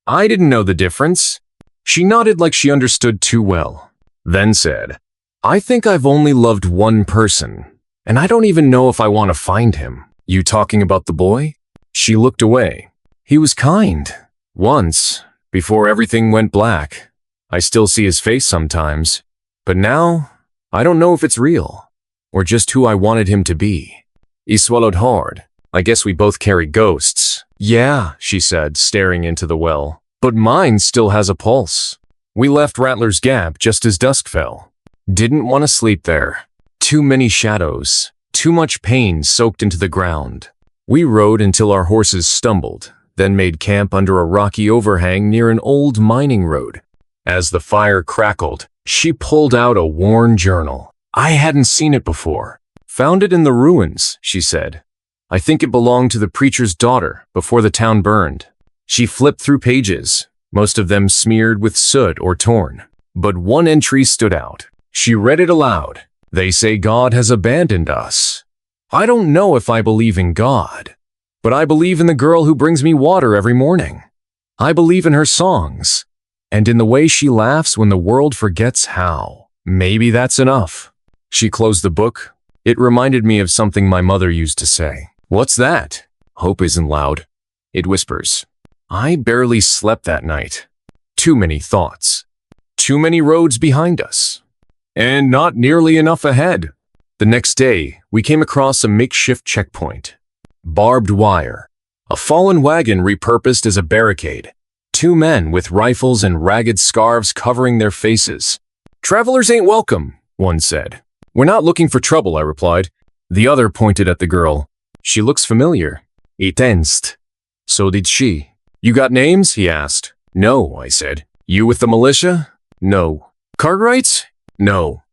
I didn't know the difference. She nodded like she understood too well. Then said, I think I've only loved one person, and I don't even know if I want to find him. You talking about the boy? She looked away. He was kind. Once, before everything went black. I still see his face sometimes. But now, I don't know if it's real, or just who I wanted him to be. He swallowed hard. I guess we both carry ghosts. Yeah, she said, staring into the well. But mine still has a pulse. We left Rattler's Gap just as dusk fell. Didn't want to sleep there. Too many shadows. Too much pain soaked into the ground. We rode until our horses stumbled, then made camp under a rocky overhang near an old mining road. As the fire crackled, she pulled out a worn journal. I hadn't seen it before. Found it in the ruins, she said. I think it belonged to the preacher's daughter before the town burned. She flipped through pages, most of them smeared with soot or torn. But one entry stood out. She read it aloud. They say God has abandoned us. I don't know if I believe in God, but I believe in the girl who brings me water every morning. I believe in her songs, and in the way she laughs when the world forgets how. Maybe that's enough. She closed the book. It reminded me of something my mother used to say. What's that? Hope isn't loud. It whispers. I barely slept that night. Too many thoughts. Too many roads behind us. And not nearly enough ahead. The next day, we came across a makeshift checkpoint. Barbed wire. A fallen wagon repurposed as a barricade. Two men with rifles and ragged scarves covering their faces. Travelers ain't welcome, one said. We're not looking for trouble, I replied. The other pointed at the girl. She looks familiar. He tensed. So did she. You got names? He asked. No, I said. You with the militia? No. Cartwrights? No.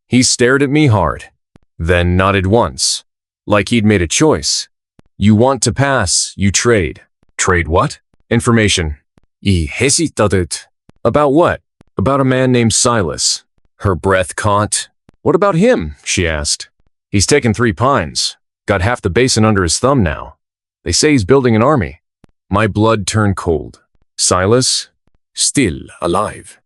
He stared at me hard, then nodded once, like he'd made a choice. You want to pass, you trade. Trade what? Information. He hesitated. About what? About a man named Silas. Her breath caught. What about him? She asked. He's taken 3 pines. Got half the basin under his thumb now. They say he's building an army. My blood turned cold. Silas? Still alive.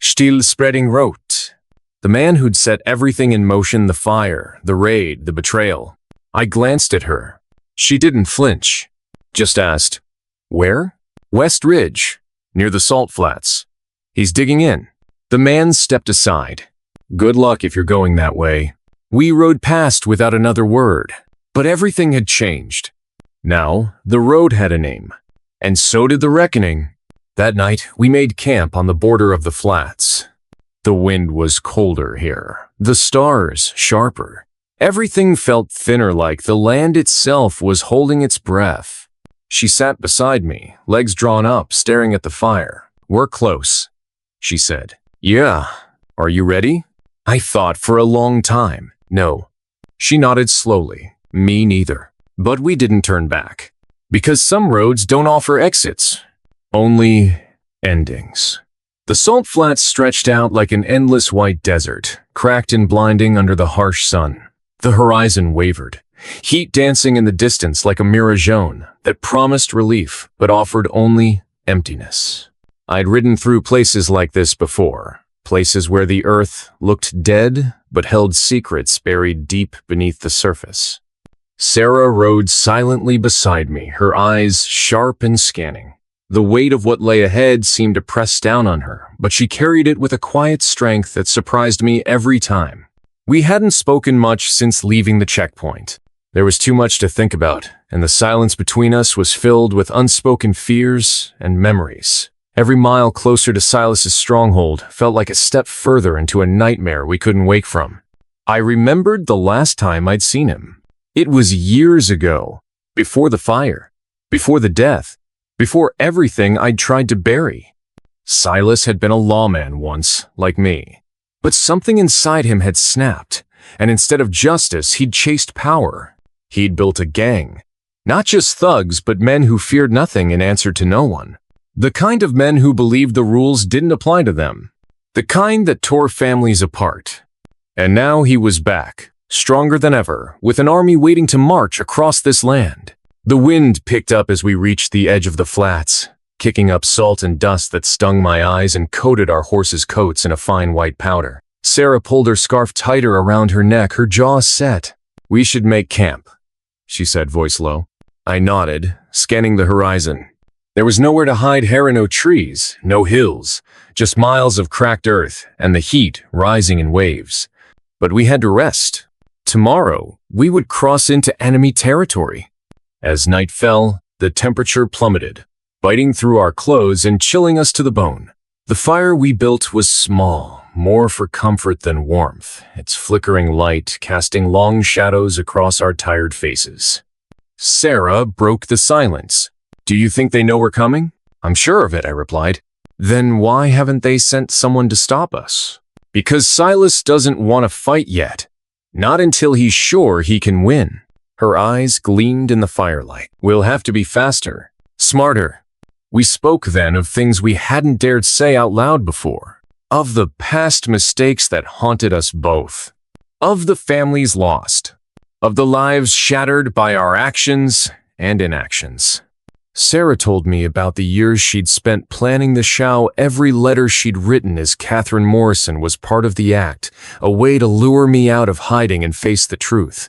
Still spreading rot. The man who'd set everything in motion, the fire, the raid, the betrayal. I glanced at her. She didn't flinch. Just asked, where? West Ridge, near the salt flats. He's digging in. The man stepped aside. Good luck if you're going that way. We rode past without another word, but everything had changed. Now, the road had a name, and so did the reckoning. That night, we made camp on the border of the flats. The wind was colder here, the stars sharper. Everything felt thinner, like the land itself was holding its breath. She sat beside me, legs drawn up, staring at the fire. We're close, she said. Yeah. Are you ready? I thought for a long time. No. She nodded slowly. Me neither. But we didn't turn back. Because some roads don't offer exits. Only endings. The salt flats stretched out like an endless white desert, cracked and blinding under the harsh sun. The horizon wavered, heat dancing in the distance like a mirage that promised relief but offered only emptiness. I'd ridden through places like this before, places where the earth looked dead but held secrets buried deep beneath the surface. Sarah rode silently beside me, her eyes sharp and scanning. The weight of what lay ahead seemed to press down on her, but she carried it with a quiet strength that surprised me every time. We hadn't spoken much since leaving the checkpoint. There was too much to think about, and the silence between us was filled with unspoken fears and memories. Every mile closer to Silas's stronghold felt like a step further into a nightmare we couldn't wake from. I remembered the last time I'd seen him. It was years ago, before the fire, before the death, before everything I'd tried to bury. Silas had been a lawman once, like me. But something inside him had snapped, and instead of justice, he'd chased power. He'd built a gang. Not just thugs, but men who feared nothing and answered to no one. The kind of men who believed the rules didn't apply to them. The kind that tore families apart. And now he was back, stronger than ever, with an army waiting to march across this land. The wind picked up as we reached the edge of the flats, kicking up salt and dust that stung my eyes and coated our horses' coats in a fine white powder. Sarah pulled her scarf tighter around her neck, her jaw set. We should make camp, she said, voice low. I nodded, scanning the horizon. There was nowhere to hide here, no trees, no hills, just miles of cracked earth and the heat rising in waves. But we had to rest. Tomorrow, we would cross into enemy territory. As night fell, the temperature plummeted, biting through our clothes and chilling us to the bone. The fire we built was small, more for comfort than warmth, its flickering light casting long shadows across our tired faces. Sarah broke the silence. Do you think they know we're coming? I'm sure of it, I replied. Then why haven't they sent someone to stop us? Because Silas doesn't want to fight yet. Not until he's sure he can win. Her eyes gleamed in the firelight. We'll have to be faster, smarter. We spoke then of things we hadn't dared say out loud before. Of the past mistakes that haunted us both. Of the families lost. Of the lives shattered by our actions and inactions. Sarah told me about the years she'd spent planning the show. Every letter she'd written as Catherine Morrison was part of the act, a way to lure me out of hiding and face the truth.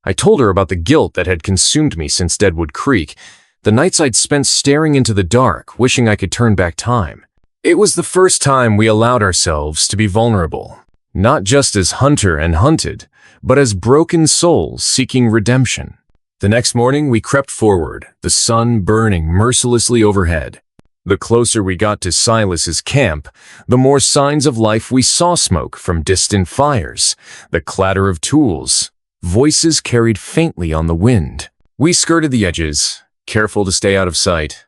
I told her about the guilt that had consumed me since Deadwood Creek, the nights I'd spent staring into the dark, wishing I could turn back time. It was the first time we allowed ourselves to be vulnerable, not just as hunter and hunted, but as broken souls seeking redemption. The next morning, we crept forward, the sun burning mercilessly overhead. The closer we got to Silas's camp, the more signs of life we saw: smoke from distant fires, the clatter of tools, voices carried faintly on the wind. We skirted the edges, careful to stay out of sight.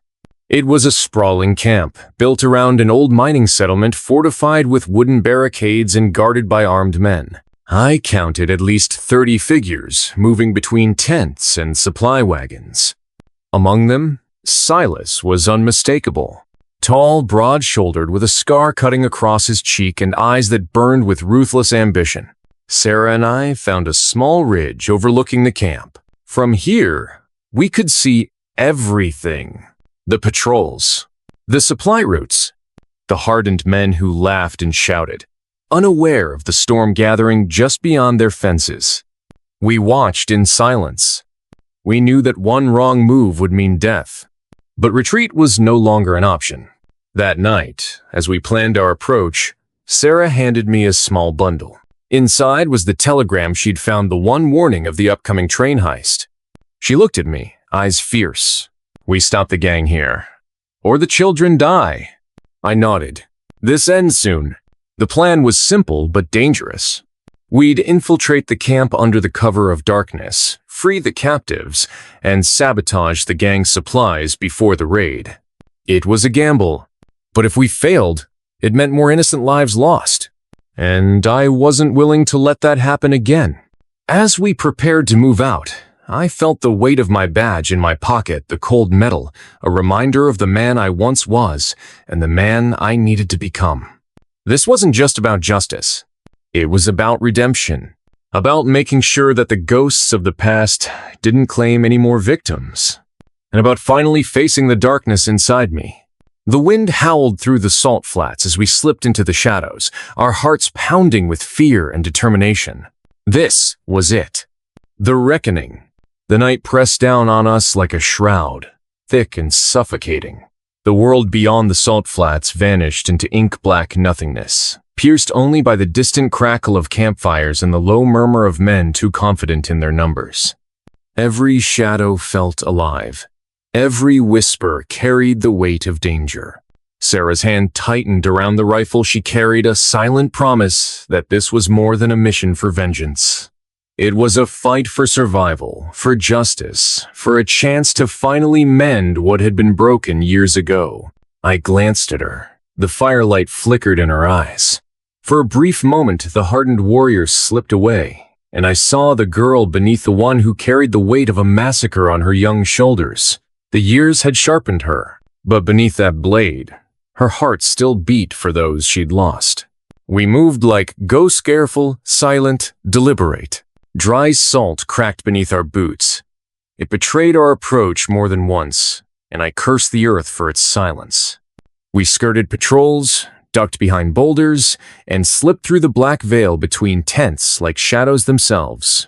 It was a sprawling camp, built around an old mining settlement fortified with wooden barricades and guarded by armed men. I counted at least 30 figures moving between tents and supply wagons. Among them, Silas was unmistakable. Tall, broad-shouldered, with a scar cutting across his cheek and eyes that burned with ruthless ambition. Sarah and I found a small ridge overlooking the camp. From here, we could see everything. The patrols, the supply routes, the hardened men who laughed and shouted, unaware of the storm gathering just beyond their fences. We watched in silence. We knew that one wrong move would mean death, but retreat was no longer an option. That night, as we planned our approach, Sarah handed me a small bundle. Inside was the telegram she'd found, the one warning of the upcoming train heist. She looked at me, eyes fierce. "We stop the gang here, or the children die." I nodded. "This ends soon." The plan was simple but dangerous. We'd infiltrate the camp under the cover of darkness, free the captives, and sabotage the gang's supplies before the raid. It was a gamble, but if we failed, it meant more innocent lives lost. And I wasn't willing to let that happen again. As we prepared to move out, I felt the weight of my badge in my pocket, the cold metal, a reminder of the man I once was and the man I needed to become. This wasn't just about justice. It was about redemption, about making sure that the ghosts of the past didn't claim any more victims, and about finally facing the darkness inside me. The wind howled through the salt flats as we slipped into the shadows, our hearts pounding with fear and determination. This was it. The reckoning. The night pressed down on us like a shroud, thick and suffocating. The world beyond the salt flats vanished into ink-black nothingness, pierced only by the distant crackle of campfires and the low murmur of men too confident in their numbers. Every shadow felt alive. Every whisper carried the weight of danger. Sarah's hand tightened around the rifle she carried, a silent promise that this was more than a mission for vengeance. It was a fight for survival, for justice, for a chance to finally mend what had been broken years ago. I glanced at her. The firelight flickered in her eyes. For a brief moment, the hardened warrior slipped away, and I saw the girl beneath the one who carried the weight of a massacre on her young shoulders. The years had sharpened her, but beneath that blade, her heart still beat for those she'd lost. We moved like ghosts, careful, silent, deliberate. Dry salt cracked beneath our boots. It betrayed our approach more than once, and I cursed the earth for its silence. We skirted patrols, ducked behind boulders, and slipped through the black veil between tents like shadows themselves.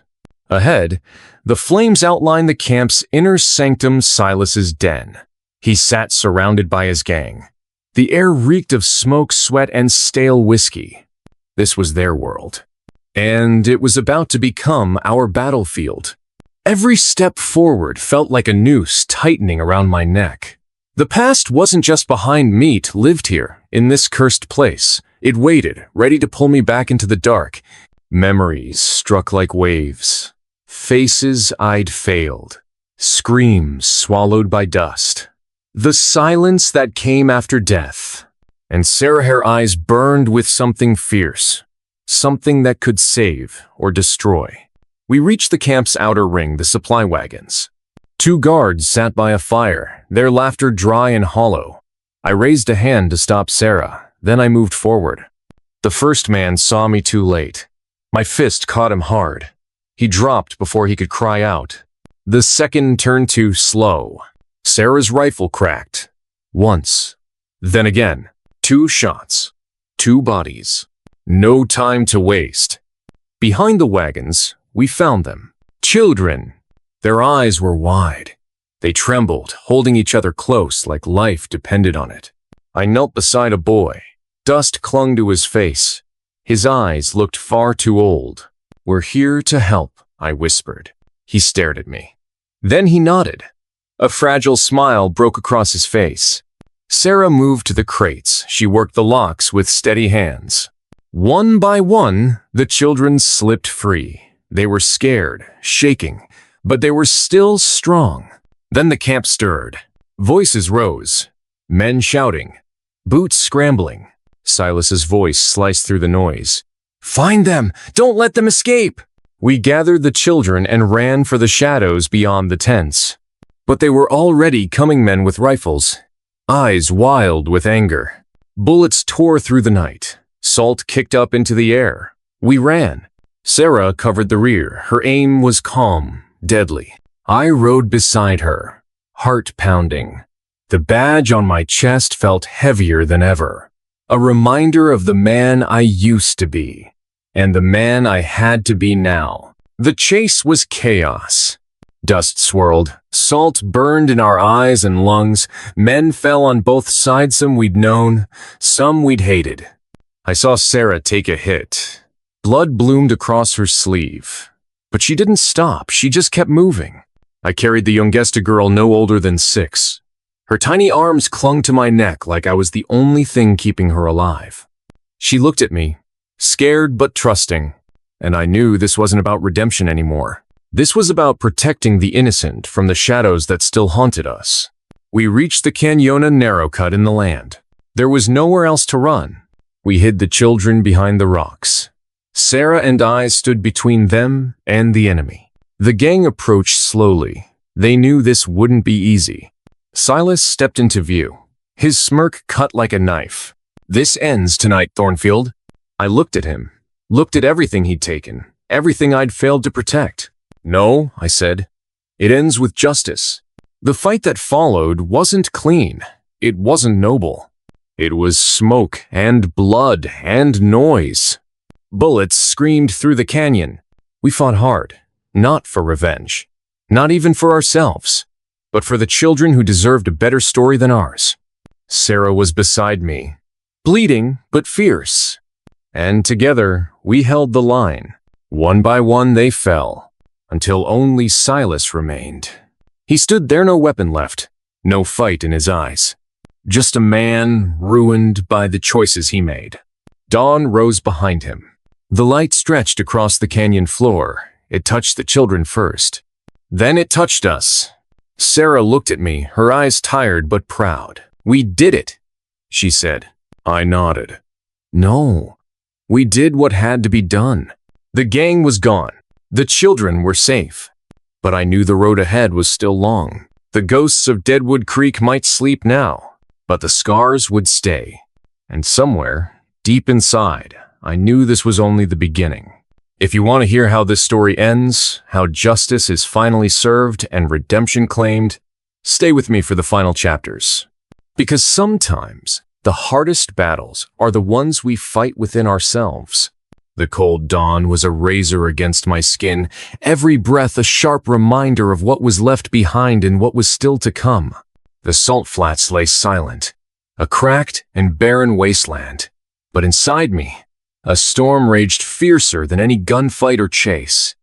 Ahead, the flames outlined the camp's inner sanctum, Silas's den. He sat surrounded by his gang. The air reeked of smoke, sweat, and stale whiskey. This was their world. And it was about to become our battlefield. Every step forward felt like a noose tightening around my neck. The past wasn't just behind me, it lived here, in this cursed place. It waited, ready to pull me back into the dark. Memories struck like waves. Faces I'd failed. Screams swallowed by dust. The silence that came after death. And Sarah, her eyes burned with something fierce. Something that could save or destroy. We reached the camp's outer ring, the supply wagons. 2 guards sat by a fire, their laughter dry and hollow. I raised a hand to stop Sarah, then I moved forward. The first man saw me too late. My fist caught him hard. He dropped before he could cry out. The second turned too slow. Sarah's rifle cracked. Once. Then again. 2 shots. 2 bodies. No time to waste. Behind the wagons, we found them. Children. Their eyes were wide. They trembled, holding each other close like life depended on it. I knelt beside a boy. Dust clung to his face. His eyes looked far too old. "We're here to help," I whispered. He stared at me. Then he nodded. A fragile smile broke across his face. Sarah moved to the crates. She worked the locks with steady hands. One by one, the children slipped free. They were scared, shaking, but they were still strong. Then the camp stirred. Voices rose. Men shouting. Boots scrambling. Silas's voice sliced through the noise. "Find them! Don't let them escape!" We gathered the children and ran for the shadows beyond the tents. But they were already coming men with rifles, eyes wild with anger. Bullets tore through the night. Salt kicked up into the air. We ran. Sarah covered the rear. Her aim was calm, deadly. I rode beside her, heart pounding. The badge on my chest felt heavier than ever. A reminder of the man I used to be, and the man I had to be now. The chase was chaos. Dust swirled. Salt burned in our eyes and lungs. Men fell on both sides, some we'd known, some we'd hated. I saw Sarah take a hit. Blood bloomed across her sleeve. But she didn't stop. She just kept moving. I carried the youngest, a girl no older than 6. Her tiny arms clung to my neck like I was the only thing keeping her alive. She looked at me, scared but trusting, and I knew this wasn't about redemption anymore. This was about protecting the innocent from the shadows that still haunted us. We reached the Canyona narrow cut in the land. There was nowhere else to run. We hid the children behind the rocks. Sarah and I stood between them and the enemy. The gang approached slowly. They knew this wouldn't be easy. Silas stepped into view. His smirk cut like a knife. "This ends tonight, Thornfield." I looked at him, looked at everything he'd taken, everything I'd failed to protect. "No," I said. "It ends with justice." The fight that followed wasn't clean. It wasn't noble. It was smoke and blood and noise. Bullets screamed through the canyon. We fought hard, not for revenge, not even for ourselves, but for the children who deserved a better story than ours. Sarah was beside me, bleeding but fierce. And together, we held the line. One by one they fell, until only Silas remained. He stood there, no weapon left, no fight in his eyes. Just a man ruined by the choices he made. Dawn rose behind him. The light stretched across the canyon floor. It touched the children first. Then it touched us. Sarah looked at me, her eyes tired but proud. "We did it," she said. I nodded. "No, we did what had to be done." The gang was gone. The children were safe. But I knew the road ahead was still long. The ghosts of Deadwood Creek might sleep now, but the scars would stay. And somewhere, deep inside, I knew this was only the beginning. If you want to hear how this story ends, how justice is finally served and redemption claimed, stay with me for the final chapters. Because sometimes, the hardest battles are the ones we fight within ourselves. The cold dawn was a razor against my skin, every breath a sharp reminder of what was left behind and what was still to come. The salt flats lay silent, a cracked and barren wasteland. But inside me, a storm raged fiercer than any gunfight or chase.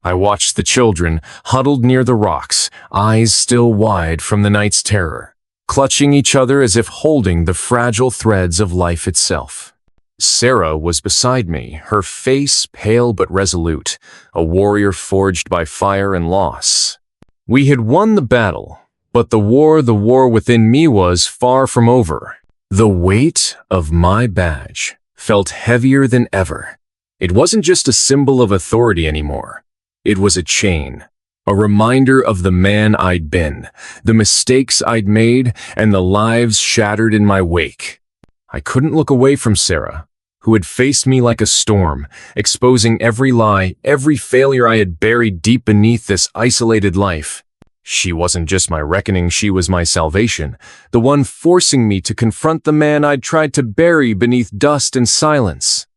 I watched the children, huddled near the rocks, eyes still wide from the night's terror, clutching each other as if holding the fragile threads of life itself. Sarah was beside me, her face pale but resolute, a warrior forged by fire and loss. We had won the battle, but the war within me was far from over. The weight of my badge felt heavier than ever. It wasn't just a symbol of authority anymore. It was a chain, a reminder of the man I'd been, the mistakes I'd made, and the lives shattered in my wake. I couldn't look away from Sarah, who had faced me like a storm, exposing every lie, every failure I had buried deep beneath this isolated life. She wasn't just my reckoning, she was my salvation, the one forcing me to confront the man I'd tried to bury beneath dust and silence.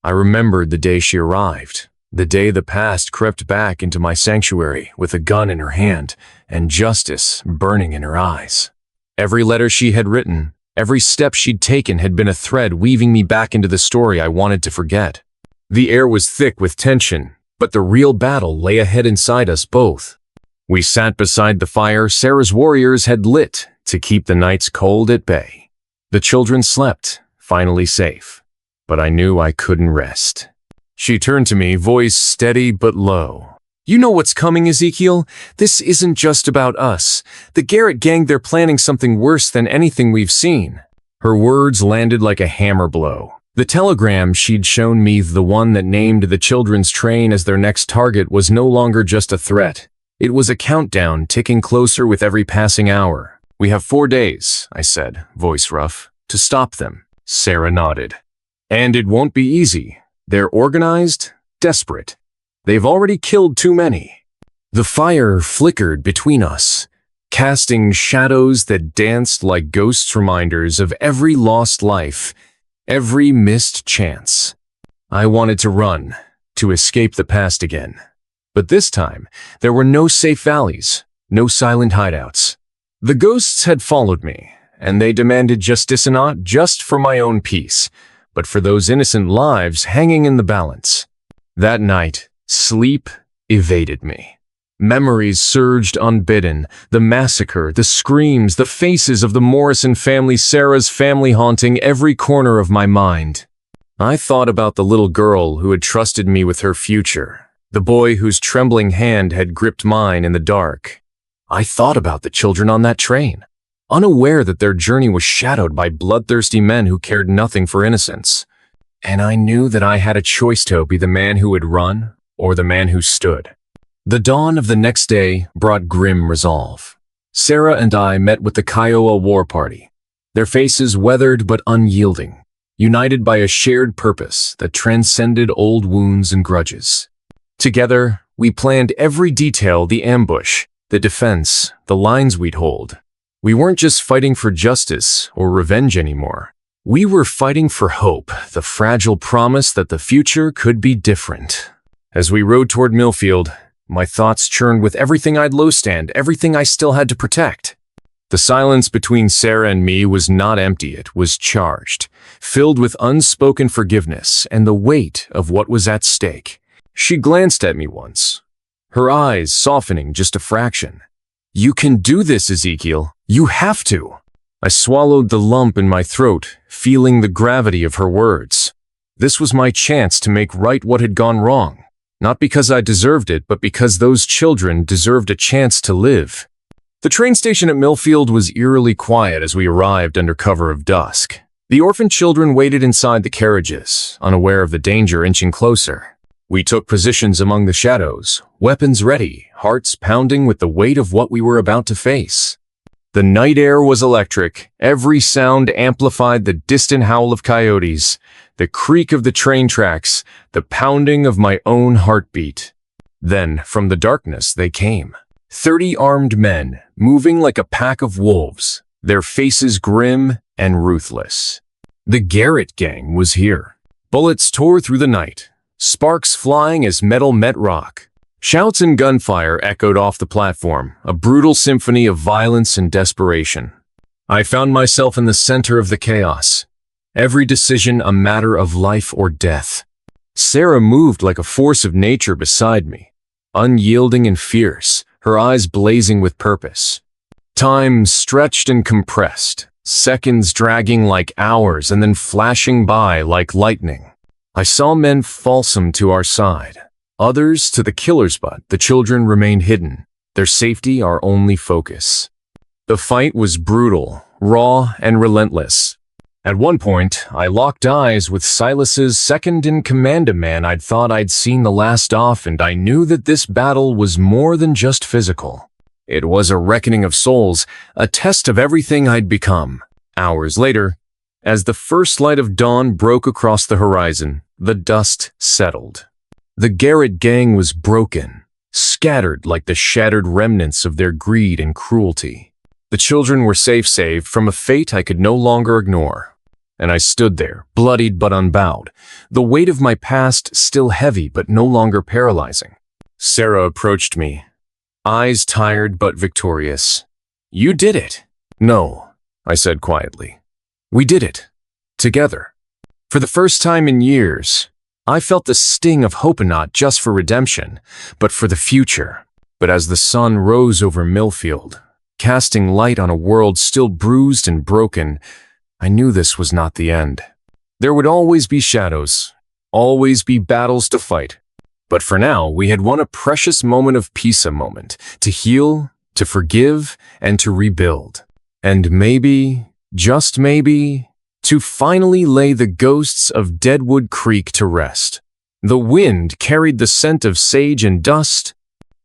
I remembered the day she arrived, The day the past crept back into my sanctuary with a gun in her hand and justice burning in her eyes. Every letter she had written, every step she'd taken had been a thread weaving me back into the story I wanted to forget. The air was thick with tension, but the real battle lay ahead inside us both. We sat beside the fire Sarah's warriors had lit to keep the nights cold at bay. The children slept, finally safe, but I knew I couldn't rest. She turned to me, voice steady but low. "You know what's coming, Ezekiel? This isn't just about us. The Garrett gang, they're planning something worse than anything we've seen." Her words landed like a hammer blow. The telegram she'd shown me, the one that named the children's train as their next target, was no longer just a threat. It was a countdown ticking closer with every passing hour. "We have 4 days," I said, voice rough, "to stop them." Sarah nodded. "And it won't be easy. They're organized, desperate. They've already killed too many." The fire flickered between us, casting shadows that danced like ghosts, reminders of every lost life, every missed chance. I wanted to run, to escape the past again. But this time, there were no safe valleys, no silent hideouts. The ghosts had followed me, and they demanded justice, not just for my own peace, but for those innocent lives hanging in the balance. That night, sleep evaded me. Memories surged unbidden, the massacre, the screams, the faces of the Morrison family, Sarah's family, haunting every corner of my mind. I thought about the little girl who had trusted me with her future, the boy whose trembling hand had gripped mine in the dark. I thought about the children on that train, unaware that their journey was shadowed by bloodthirsty men who cared nothing for innocence. And I knew that I had a choice to be the man who would run or the man who stood. The dawn of the next day brought grim resolve. Sarah and I met with the Kiowa War Party, their faces weathered but unyielding, united by a shared purpose that transcended old wounds and grudges. Together, we planned every detail: the ambush, the defense, the lines we'd hold. We weren't just fighting for justice or revenge anymore. We were fighting for hope, the fragile promise that the future could be different. As we rode toward Millfield, my thoughts churned with everything I'd lost and everything I still had to protect. The silence between Sarah and me was not empty, it was charged, filled with unspoken forgiveness and the weight of what was at stake. She glanced at me once, her eyes softening just a fraction. "You can do this, Ezekiel. You have to." I swallowed the lump in my throat, feeling the gravity of her words. This was my chance to make right what had gone wrong, not because I deserved it, but because those children deserved a chance to live. The train station at Millfield was eerily quiet as we arrived under cover of dusk. The orphan children waited inside the carriages, unaware of the danger inching closer. We took positions among the shadows, weapons ready, hearts pounding with the weight of what we were about to face. The night air was electric. Every sound amplified: the distant howl of coyotes, the creak of the train tracks, the pounding of my own heartbeat. Then, from the darkness, they came. 30 armed men, moving like a pack of wolves, their faces grim and ruthless. The Garrett gang was here. Bullets tore through the night, sparks flying as metal met rock. Shouts and gunfire echoed off the platform, a brutal symphony of violence and desperation. I found myself in the center of the chaos, every decision a matter of life or death. Sarah moved like a force of nature beside me, unyielding and fierce, her eyes blazing with purpose. Time stretched and compressed, seconds dragging like hours and then flashing by like lightning. I saw men falsome to our side, others to the killer's butt. The children remained hidden, their safety our only focus. The fight was brutal, raw, and relentless. At one point, I locked eyes with Silas's second-in-command, a man I'd thought I'd seen the last of, and I knew that this battle was more than just physical. It was a reckoning of souls, a test of everything I'd become. Hours later, as the first light of dawn broke across the horizon, the dust settled. The Garrett gang was broken, scattered like the shattered remnants of their greed and cruelty. The children were safe, saved from a fate I could no longer ignore. And I stood there, bloodied but unbowed, the weight of my past still heavy but no longer paralyzing. Sarah approached me, eyes tired but victorious. "You did it." "No," I said quietly. "We did it. Together." For the first time in years, I felt the sting of hope, not just for redemption, but for the future. But as the sun rose over Millfield, casting light on a world still bruised and broken, I knew this was not the end. There would always be shadows, always be battles to fight. But for now, we had won a precious moment of peace, a moment to heal, to forgive, and to rebuild. And maybe, just maybe, to finally lay the ghosts of Deadwood Creek to rest. The wind carried the scent of sage and dust,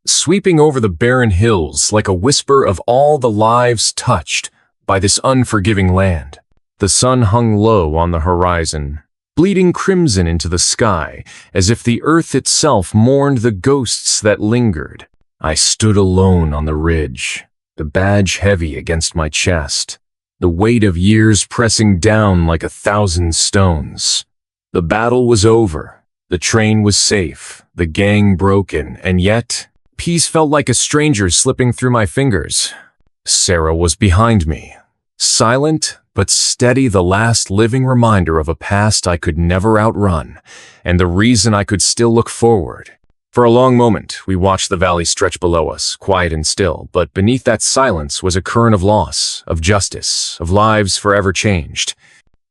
sweeping over the barren hills like a whisper of all the lives touched by this unforgiving land. The sun hung low on the horizon, bleeding crimson into the sky, as if the earth itself mourned the ghosts that lingered. I stood alone on the ridge, the badge heavy against my chest, the weight of years pressing down like 1,000 stones. The battle was over, the train was safe, the gang broken, and yet, peace felt like a stranger slipping through my fingers. Sarah was behind me, silent but steady, the last living reminder of a past I could never outrun, and the reason I could still look forward. For a long moment, we watched the valley stretch below us, quiet and still, but beneath that silence was a current of loss, of justice, of lives forever changed.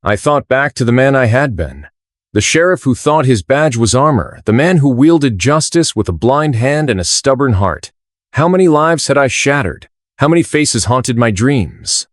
I thought back to the man I had been, the sheriff who thought his badge was armor, the man who wielded justice with a blind hand and a stubborn heart. How many lives had I shattered? How many faces haunted my dreams?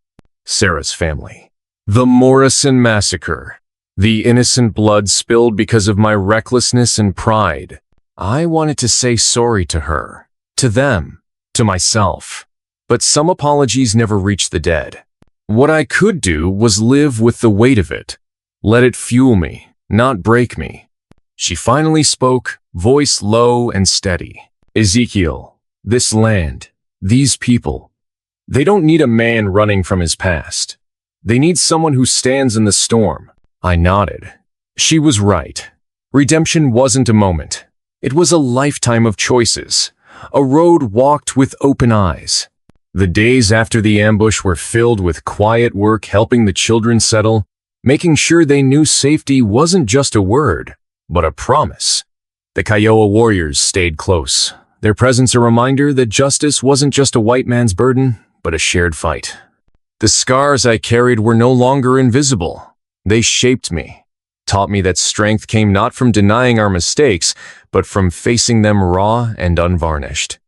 Sarah's family. The Morrison Massacre. The innocent blood spilled because of my recklessness and pride. I wanted to say sorry to her, to them, to myself. But some apologies never reach the dead. What I could do was live with the weight of it. Let it fuel me, not break me. She finally spoke, voice low and steady. "Ezekiel, this land, these people, they don't need a man running from his past. They need someone who stands in the storm." I nodded. She was right. Redemption wasn't a moment. It was a lifetime of choices, a road walked with open eyes. The days after the ambush were filled with quiet work, helping the children settle, making sure they knew safety wasn't just a word, but a promise. The Kiowa warriors stayed close, their presence a reminder that justice wasn't just a white man's burden, but a shared fight. The scars I carried were no longer invisible. They shaped me, taught me that strength came not from denying our mistakes, but from facing them raw and unvarnished.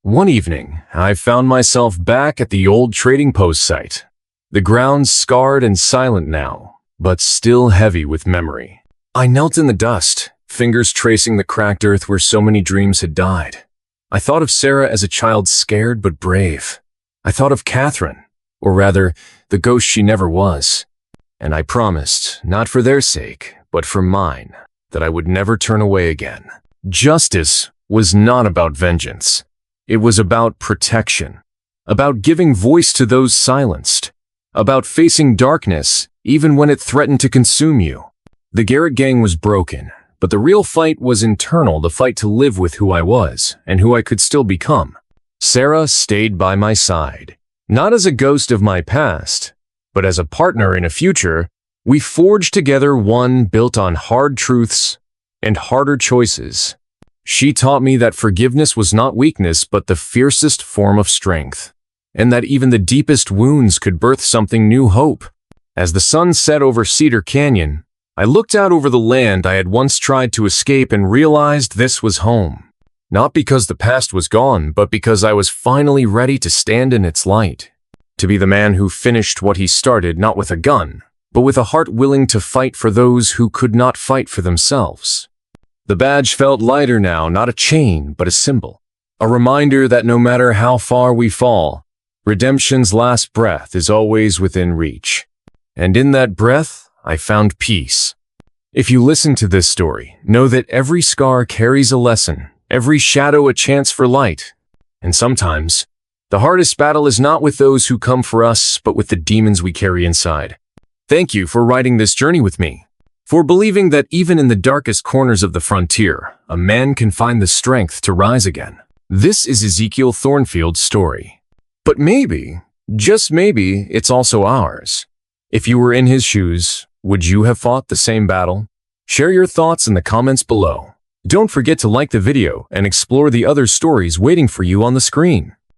One evening, I found myself back at the old trading post site. The ground scarred and silent now, but still heavy with memory. I knelt in the dust, fingers tracing the cracked earth where so many dreams had died. I thought of Sarah as a child, scared but brave. I thought of Catherine, or rather, the ghost she never was. And I promised, not for their sake, but for mine, that I would never turn away again. Justice was not about vengeance. It was about protection, about giving voice to those silenced, about facing darkness even when it threatened to consume you. The Garrett gang was broken, but the real fight was internal, the fight to live with who I was and who I could still become. Sarah stayed by my side, not as a ghost of my past, but as a partner in a future. We forged together one built on hard truths and harder choices. She taught me that forgiveness was not weakness, but the fiercest form of strength, and that even the deepest wounds could birth something new, hope. As the sun set over Cedar Canyon, I looked out over the land I had once tried to escape and realized this was home. Not because the past was gone, but because I was finally ready to stand in its light. To be the man who finished what he started, not with a gun, but with a heart willing to fight for those who could not fight for themselves. The badge felt lighter now, not a chain, but a symbol. A reminder that no matter how far we fall, redemption's last breath is always within reach. And in that breath, I found peace. If you listen to this story, know that every scar carries a lesson, every shadow a chance for light. And sometimes, the hardest battle is not with those who come for us, but with the demons we carry inside. Thank you for riding this journey with me, for believing that even in the darkest corners of the frontier, a man can find the strength to rise again. This is Ezekiel Thornfield's story. But maybe, just maybe, it's also ours. If you were in his shoes, would you have fought the same battle? Share your thoughts in the comments below. Don't forget to like the video and explore the other stories waiting for you on the screen.